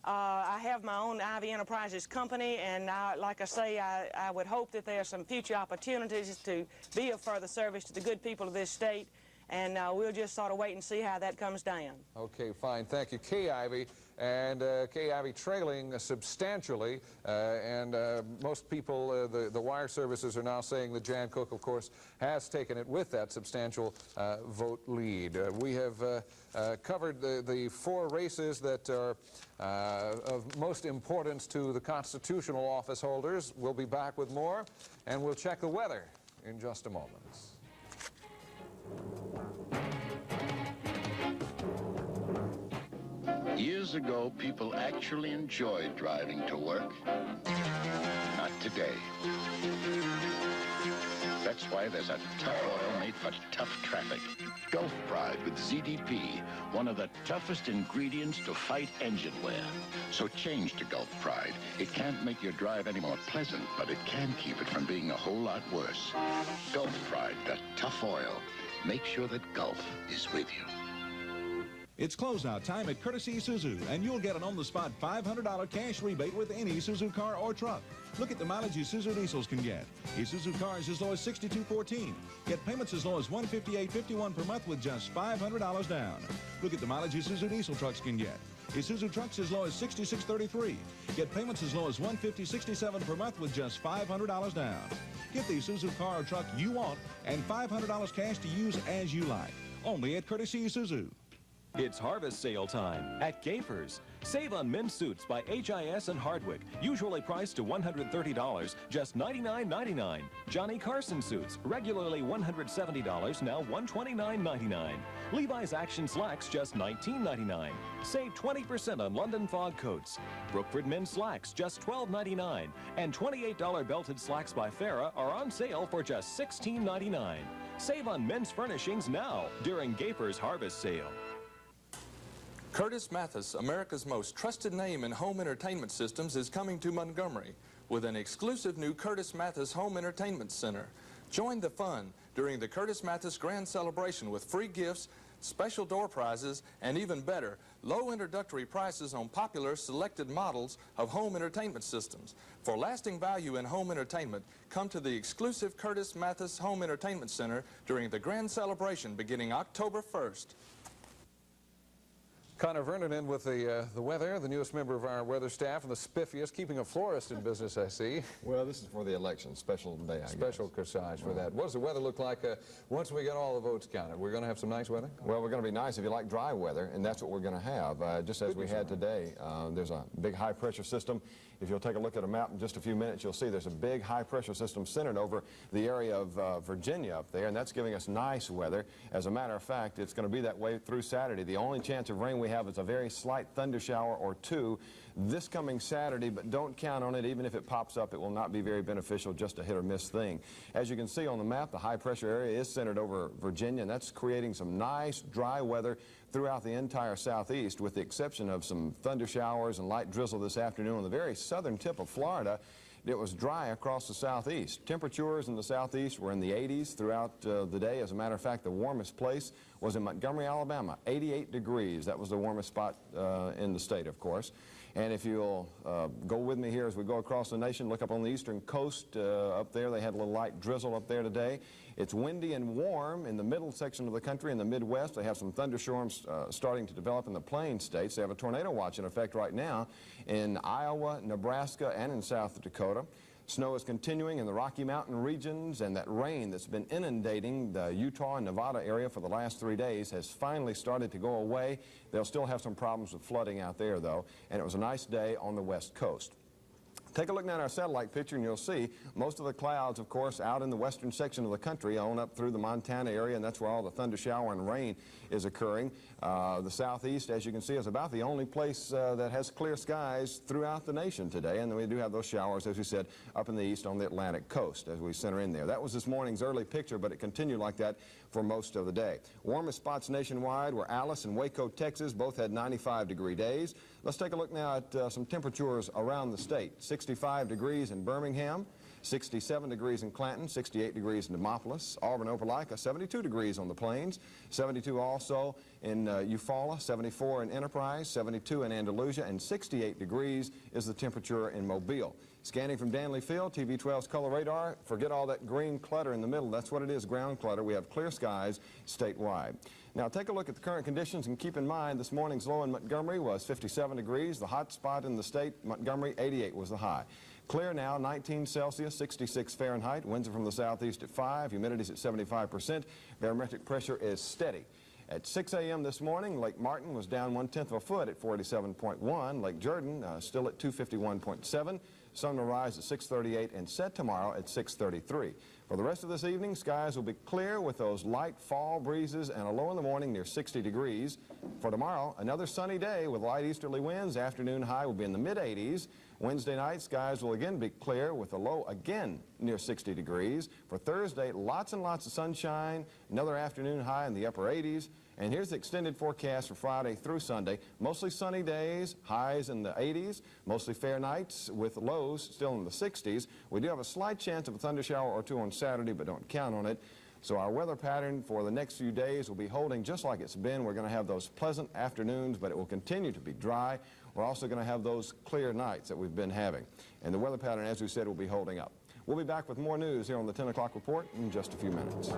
I have my own Ivey Enterprises company, and like I say, I would hope that there are some future opportunities to be of further service to the good people of this state, and we'll just sort of wait and see how that comes down. Okay, fine. Thank you. Kay Ivey, and Kay Ivey trailing substantially, and most people, the wire services are now saying that Jan Cook, of course, has taken it with that substantial vote lead. We have covered the four races that are of most importance to the constitutional office holders. We'll be back with more, and we'll check the weather in just a moment. Years ago, people actually enjoyed driving to work. Not today. That's why there's a tough oil made for tough traffic. Gulf Pride with ZDP, one of the toughest ingredients to fight engine wear. So change to Gulf Pride. It can't make your drive any more pleasant, but it can keep it from being a whole lot worse. Gulf Pride, the tough oil. Make sure that Gulf is with you. It's closeout time at Courtesy Isuzu, and you'll get an on-the-spot $500 cash rebate with any Isuzu car or truck. Look at the mileage Isuzu diesels can get. Isuzu cars as low as $62.14. Get payments as low as $158.51 per month with just $500 down. Look at the mileage Isuzu diesel trucks can get. Isuzu trucks as low as $66.33. Get payments as low as $150.67 per month with just $500 down. Get the Isuzu car or truck you want and $500 cash to use as you like. Only at Courtesy Isuzu. It's harvest sale time at Gaffer's. Save on men's suits by HIS and Hardwick, usually priced to $130, just $99.99. Johnny Carson suits, regularly $170, now $129.99. Levi's Action slacks, just $19.99. Save 20% on London Fog coats. Brookford men's slacks, just $12.99. And $28 belted slacks by Farrah are on sale for just $16.99. Save on men's furnishings now during Gaper's Harvest Sale. Curtis Mathis, America's most trusted name in home entertainment systems, is coming to Montgomery with an exclusive new Curtis Mathis Home Entertainment Center. Join the fun during the Curtis Mathis Grand Celebration with free gifts, special door prizes, and even better, low introductory prices on popular selected models of home entertainment systems. For lasting value in home entertainment, come to the exclusive Curtis Mathis Home Entertainment Center during the Grand Celebration beginning October 1st. Connor Vernon in with the weather, the newest member of our weather staff, and the spiffiest, keeping a florist in business, I see. Well, this is for the election, special day, I guess. Special corsage for that. What does the weather look like once we get all the votes counted? We're going to have some nice weather? Well, we're going to be nice if you like dry weather, and that's what we're going to have. Just as we had today, there's a big high-pressure system. If you'll take a look at a map in just a few minutes, you'll see there's a big high-pressure system centered over the area of Virginia up there, and that's giving us nice weather. As a matter of fact, it's going to be that way through Saturday. The only chance of rain we have is a very slight thunder shower or two this coming Saturday, but don't count on it. Even if it pops up, it will not be very beneficial, just a hit or miss thing. As you can see on the map, the high-pressure area is centered over Virginia, and that's creating some nice dry weather throughout the entire southeast, with the exception of some thunder showers and light drizzle this afternoon on the very southern tip of Florida. It was dry across the southeast. Temperatures in the southeast were in the 80s throughout the day. As a matter of fact, the warmest place was in Montgomery, Alabama, 88 degrees. That was the warmest spot in the state, of course. And if you'll go with me here as we go across the nation, look up on the eastern coast up there. They had a little light drizzle up there today. It's windy and warm in the middle section of the country. In the Midwest, they have some thunderstorms starting to develop in the Plain states. They have a tornado watch in effect right now in Iowa, Nebraska, and in South Dakota. Snow is continuing in the Rocky Mountain regions, and that rain that's been inundating the Utah and Nevada area for the last 3 days has finally started to go away. They'll still have some problems with flooding out there, though, and it was a nice day on the West Coast. Take a look now at our satellite picture, and you'll see most of the clouds, of course, out in the western section of the country, on up through the Montana area, and that's where all the thunder shower and rain is occurring. The southeast, as you can see, is about the only place that has clear skies throughout the nation today, and then we do have those showers, as we said, up in the east on the Atlantic coast as we center in there. That was this morning's early picture, but it continued like that for most of the day. Warmest spots nationwide were Alice and Waco, Texas. Both had 95-degree days. Let's take a look now at some temperatures around the state. 65 degrees in Birmingham, 67 degrees in Clanton, 68 degrees in Demopolis, Auburn, Opelika, 72 degrees on the plains, 72 also in Eufaula, 74 in Enterprise, 72 in Andalusia, and 68 degrees is the temperature in Mobile. Scanning from Danley Field, TV 12's color radar, forget all that green clutter in the middle. That's what it is, ground clutter. We have clear skies statewide. Now take a look at the current conditions and keep in mind this morning's low in Montgomery was 57 degrees. The hot spot in the state, Montgomery, 88 was the high. Clear now, 19 Celsius, 66 Fahrenheit. Winds are from the southeast at 5. Humidity's at 75%. Barometric pressure is steady. At 6 a.m. this morning, Lake Martin was down 1/10 of a foot at 47.1. Lake Jordan still at 251.7. Sun will rise at 6:38 and set tomorrow at 6:33. For the rest of this evening, skies will be clear with those light fall breezes and a low in the morning near 60 degrees. For tomorrow, another sunny day with light easterly winds. Afternoon high will be in the mid-80s. Wednesday night, skies will again be clear with a low again near 60 degrees. For Thursday, lots and lots of sunshine, another afternoon high in the upper 80s. And here's the extended forecast for Friday through Sunday. Mostly sunny days, highs in the 80s, mostly fair nights with lows still in the 60s. We do have a slight chance of a thunder shower or two on Saturday, but don't count on it. So our weather pattern for the next few days will be holding just like it's been. We're going to have those pleasant afternoons, but it will continue to be dry. We're also going to have those clear nights that we've been having. And the weather pattern, as we said, will be holding up. We'll be back with more news here on the 10 o'clock report in just a few minutes.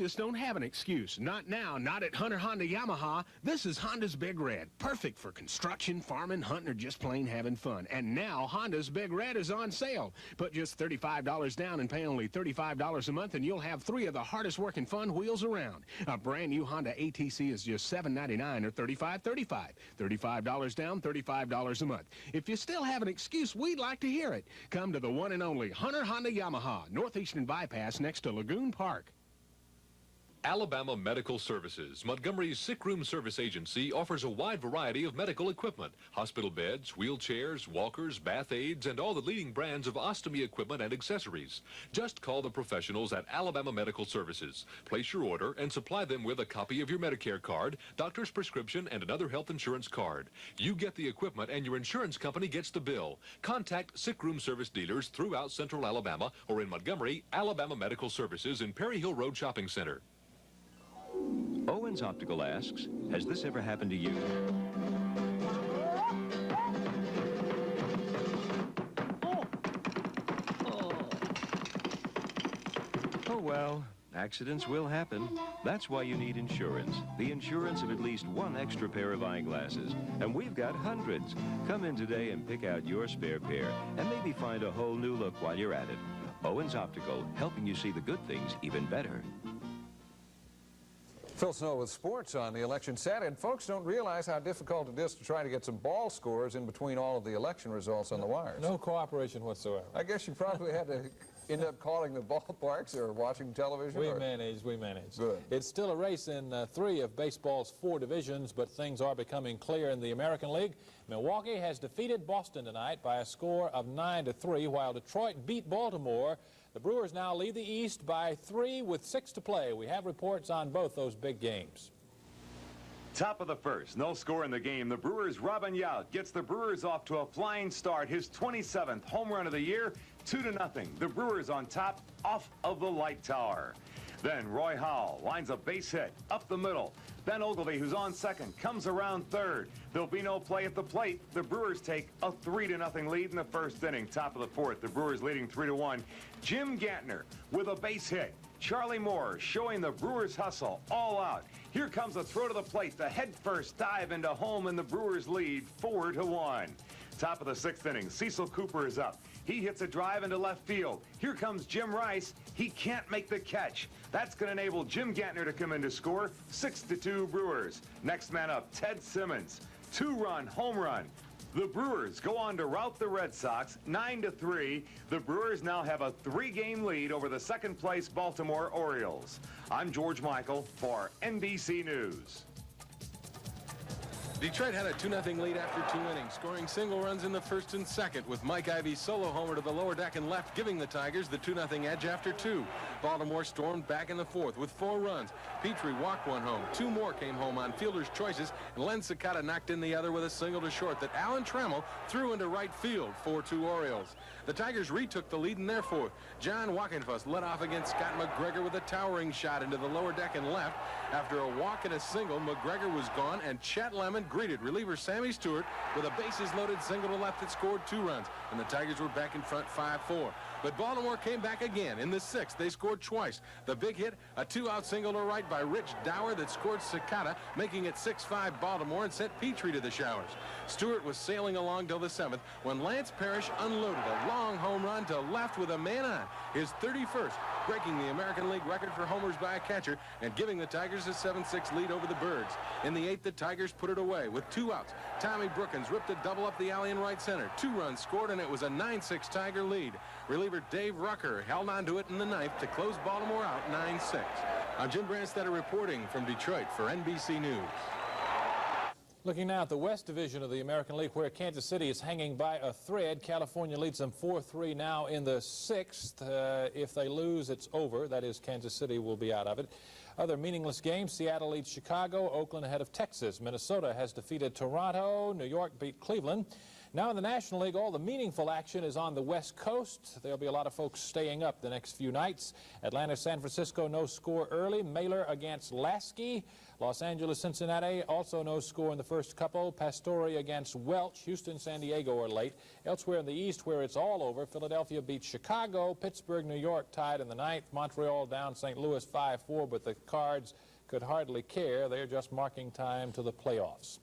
just don't have an excuse. Not now, not at Hunter Honda Yamaha. This is Honda's Big Red. Perfect for construction, farming, hunting, or just plain having fun. And now Honda's Big Red is on sale. Put just $35 down and pay only $35 a month, and you'll have 3 of the hardest working fun wheels around. A brand new Honda ATC is just $7.99 or $35.35. $35 down, $35 a month. If you still have an excuse, we'd like to hear it. Come to the one and only Hunter Honda Yamaha, Northeastern Bypass next to Lagoon Park. Alabama Medical Services, Montgomery's sick room service agency, offers a wide variety of medical equipment, hospital beds, wheelchairs, walkers, bath aids, and all the leading brands of ostomy equipment and accessories. Just call the professionals at Alabama Medical Services. Place your order and supply them with a copy of your Medicare card, doctor's prescription, and another health insurance card. You get the equipment and your insurance company gets the bill. Contact sick room service dealers throughout Central Alabama or in Montgomery, Alabama Medical Services in Perry Hill Road Shopping Center. Owens Optical asks, has this ever happened to you? Oh, well, accidents will happen. That's why you need insurance. The insurance of at least one extra pair of eyeglasses. And we've got hundreds. Come in today and pick out your spare pair and maybe find a whole new look while you're at it. Owens Optical, helping you see the good things even better. Phil Snow with sports on the election Saturday, and folks don't realize how difficult it is to try to get some ball scores in between all of the election results on the wires. No cooperation whatsoever. I guess you probably had to end up calling the ballparks or watching television? We managed. Good. It's still a race in 3 of baseball's 4 divisions, but things are becoming clear in the American League. Milwaukee has defeated Boston tonight by a score of 9-3, while Detroit beat Baltimore. The Brewers now lead the East by 3 with 6 to play. We have reports on both those big games. Top of the first, no score in the game. The Brewers' Robin Yount gets the Brewers off to a flying start. His 27th home run of the year, 2-0. The Brewers on top off of the light tower. Then Roy Howell lines a base hit up the middle. Ben Ogilvy, who's on second, comes around third. There'll be no play at the plate. The Brewers take a 3-0 lead in the first inning. Top of the fourth, the Brewers leading 3-1. Jim Gantner with a base hit. Charlie Moore showing the Brewers hustle all out. Here comes a throw to the plate. The head-first dive into home, and the Brewers lead 4-1. Top of the sixth inning, Cecil Cooper is up. He hits a drive into left field. Here comes Jim Rice. He can't make the catch. That's going to enable Jim Gantner to come in to score. 6-2 Brewers. Next man up, Ted Simmons. 2-run home run. The Brewers go on to rout the Red Sox 9-3. The Brewers now have a 3-game lead over the second-place Baltimore Orioles. I'm George Michael for NBC News. Detroit had a 2-0 lead after 2 innings, scoring single runs in the first and second, with Mike Ivey's solo homer to the lower deck and left, giving the Tigers the 2-0 edge after 2. Baltimore stormed back in the fourth with 4 runs. Petrie walked 1 home. 2 more came home on fielder's choices, and Len Cicada knocked in the other with a single to short that Alan Trammell threw into right field. 4-2 Orioles. The Tigers retook the lead in their fourth. John Wackenfuss led off against Scott McGregor with a towering shot into the lower deck and left. After a walk and a single, McGregor was gone, and Chet Lemon greeted reliever Sammy Stewart with a bases-loaded single to left that scored 2 runs, and the Tigers were back in front 5-4. But Baltimore came back again. In the 6th, they scored twice. The big hit, a 2-out single to right by Rich Dower that scored Cicada, making it 6-5 Baltimore and sent Petrie to the showers. Stewart was sailing along till the 7th when Lance Parrish unloaded a long home run to left with a man on, his 31st, breaking the American League record for homers by a catcher and giving the Tigers a 7-6 lead over the Birds. In the 8th, the Tigers put it away with 2 outs. Tommy Brookins ripped a double up the alley in right center. 2 runs scored, and it was a 9-6 Tiger lead. Reliever Dave Rucker held on to it in the 9th to close Baltimore out 9-6. I'm Jim Branstetter reporting from Detroit for NBC News. Looking now at the West Division of the American League, where Kansas City is hanging by a thread. California leads them 4-3 now in the 6th. If they lose, it's over. That is, Kansas City will be out of it. Other meaningless games, Seattle leads Chicago, Oakland ahead of Texas. Minnesota has defeated Toronto, New York beat Cleveland. Now in the National League, all the meaningful action is on the West Coast. There'll be a lot of folks staying up the next few nights. Atlanta, San Francisco, no score early. Mailer against Lasky. Los Angeles, Cincinnati, also no score in the first couple. Pastore against Welch. Houston, San Diego are late. Elsewhere in the East, where it's all over, Philadelphia beats Chicago. Pittsburgh, New York tied in the ninth. Montreal down St. Louis 5-4, but the Cards could hardly care. They're just marking time to the playoffs.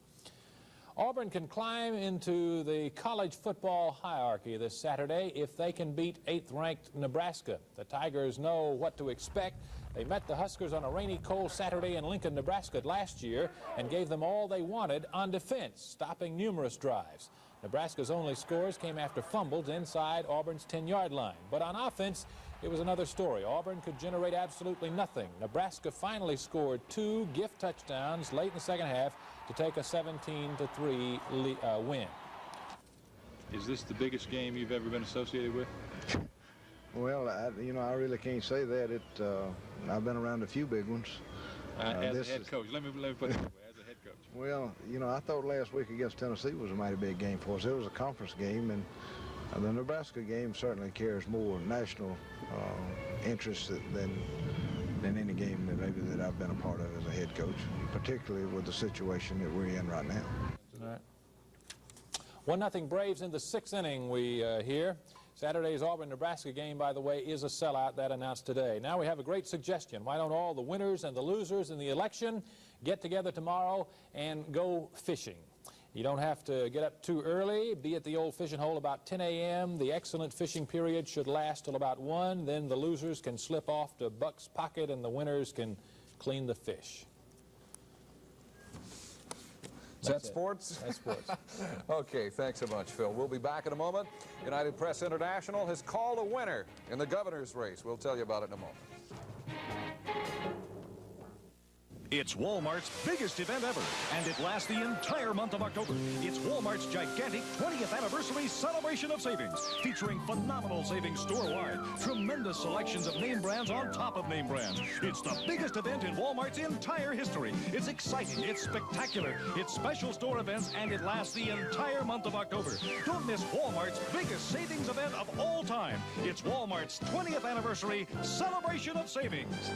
Auburn can climb into the college football hierarchy this Saturday if they can beat 8th-ranked Nebraska. The Tigers know what to expect. They met the Huskers on a rainy, cold Saturday in Lincoln, Nebraska last year and gave them all they wanted on defense, stopping numerous drives. Nebraska's only scores came after fumbles inside Auburn's 10-yard line. But on offense, it was another story. Auburn could generate absolutely nothing. Nebraska finally scored 2 gift touchdowns late in the second half to take a 17-3 win. Is this the biggest game you've ever been associated with? Well, I really can't say that. I've been around a few big ones. As a head coach, let me put it this way, as a head coach. Well, I thought last week against Tennessee was a mighty big game for us. It was a conference game, and the Nebraska game certainly carries more national interest than any game that I've been a part of as a head coach, particularly with the situation that we're in right now. All right. 1-0 Braves in the 6th inning, we hear. Saturday's Auburn-Nebraska game, by the way, is a sellout. That announced today. Now we have a great suggestion. Why don't all the winners and the losers in the election get together tomorrow and go fishing? You don't have to get up too early. Be at the old fishing hole about 10 a.m. The excellent fishing period should last till about 1. Then the losers can slip off to Buck's Pocket and the winners can clean the fish. Is that sports? That's sports. Okay, thanks so much, Phil. We'll be back in a moment. United Press International has called a winner in the governor's race. We'll tell you about it in a moment. It's Walmart's biggest event ever, and it lasts the entire month of October. It's Walmart's gigantic 20th anniversary celebration of savings, featuring phenomenal savings store-wide, tremendous selections of name brands on top of name brands. It's the biggest event in Walmart's entire history. It's exciting, it's spectacular, it's special store events, and it lasts the entire month of October. Don't miss Walmart's biggest savings event of all time. It's Walmart's 20th anniversary celebration of savings.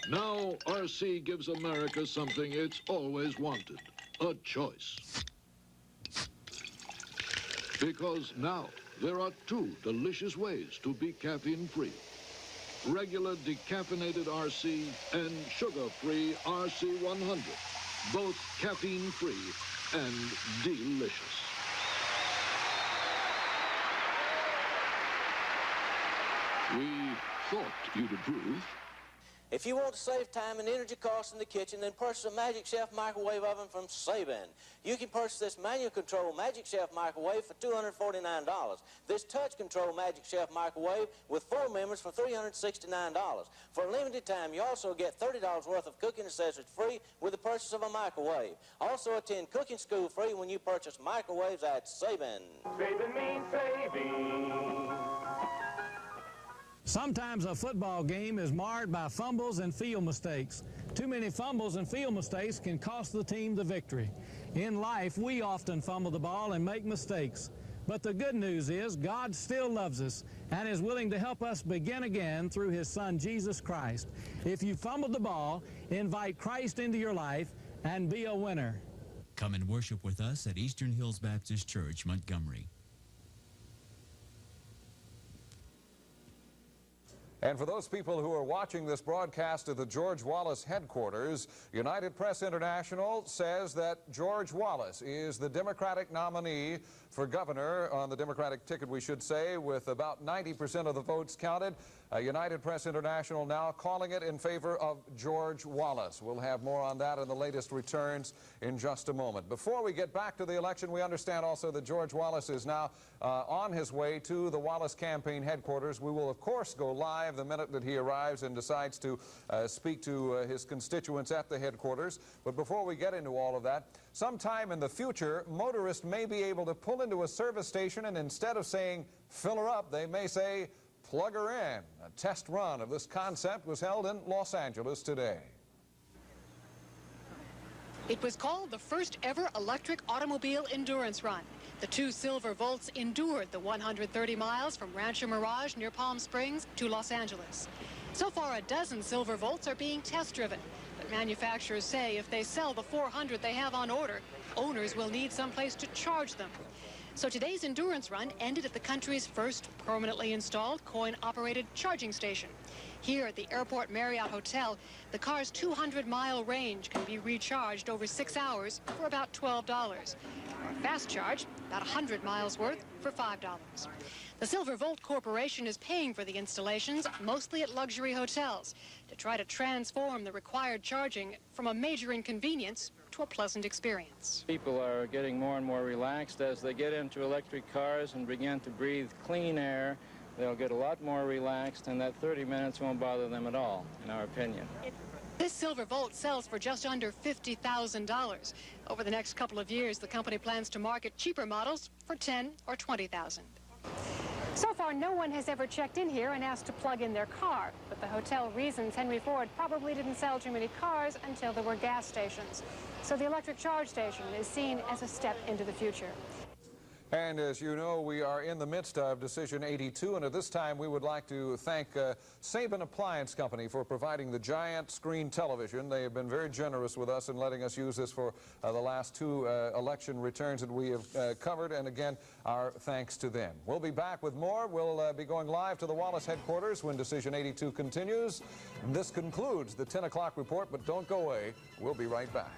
Now, RC gives America something it's always wanted, a choice. Because now, there are 2 delicious ways to be caffeine-free. Regular decaffeinated RC and sugar-free RC 100. Both caffeine-free and delicious. We thought you'd approve. If you want to save time and energy costs in the kitchen, then purchase a Magic Chef microwave oven from Saban. You can purchase this manual control Magic Chef microwave for $249. This touch control Magic Chef microwave with 4 members for $369. For a limited time, you also get $30 worth of cooking accessories free with the purchase of a microwave. Also attend cooking school free when you purchase microwaves at Saban. Saving means saving. Sometimes a football game is marred by fumbles and field mistakes. Too many fumbles and field mistakes can cost the team the victory. In life, we often fumble the ball and make mistakes. But the good news is God still loves us and is willing to help us begin again through His Son, Jesus Christ. If you fumbled the ball, invite Christ into your life and be a winner. Come and worship with us at Eastern Hills Baptist Church, Montgomery. And for those people who are watching this broadcast at the George Wallace headquarters, United Press International says that George Wallace is the Democratic nominee for governor on the Democratic ticket, we should say, with about 90% of the votes counted. United Press International now calling it in favor of George Wallace. We'll have more on that in the latest returns in just a moment. Before we get back to the election, we understand also that George Wallace is now on his way to the Wallace campaign headquarters. We will, of course, go live the minute that he arrives and decides to speak to his constituents at the headquarters. But before we get into all of that, sometime in the future, motorists may be able to pull into a service station and instead of saying, fill her up, they may say, plug her in. A test run of this concept was held in Los Angeles today. It was called the first ever electric automobile endurance run. The 2 silver Volts endured the 130 miles from Rancho Mirage near Palm Springs to Los Angeles. So far, a dozen silver Volts are being test-driven. But manufacturers say if they sell the 400 they have on order, owners will need someplace to charge them. So today's endurance run ended at the country's first permanently installed coin-operated charging station. Here at the Airport Marriott Hotel, the car's 200-mile range can be recharged over 6 hours for about $12. Or fast charge, about 100 miles worth, for $5. The Silver Volt Corporation is paying for the installations, mostly at luxury hotels, to try to transform the required charging from a major inconvenience to a pleasant experience. People are getting more and more relaxed as they get into electric cars and begin to breathe clean air. They'll get a lot more relaxed, and that 30 minutes won't bother them at all, in our opinion. This Silver Volt sells for just under $50,000. Over the next couple of years, the company plans to market cheaper models for $10,000 or $20,000. So far, no one has ever checked in here and asked to plug in their car. But the hotel reasons Henry Ford probably didn't sell too many cars until there were gas stations. So the electric charge station is seen as a step into the future. And as you know, we are in the midst of Decision 82, and at this time we would like to thank Saban Appliance Company for providing the giant screen television. They have been very generous with us in letting us use this for the last 2 election returns that we have covered, and again, our thanks to them. We'll be back with more. We'll be going live to the Wallace headquarters when Decision 82 continues. And this concludes the 10 o'clock report, but don't go away. We'll be right back.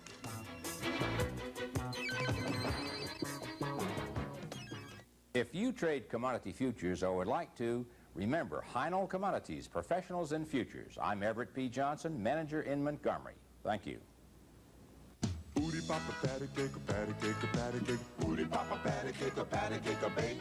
If you trade commodity futures or would like to, remember Heinel Commodities, Professionals in Futures. I'm Everett P. Johnson, manager in Montgomery. Thank you. Booty papa patty cake, a patty cake, a patty cake. Booty papa patty cake, a patty cake, a bake.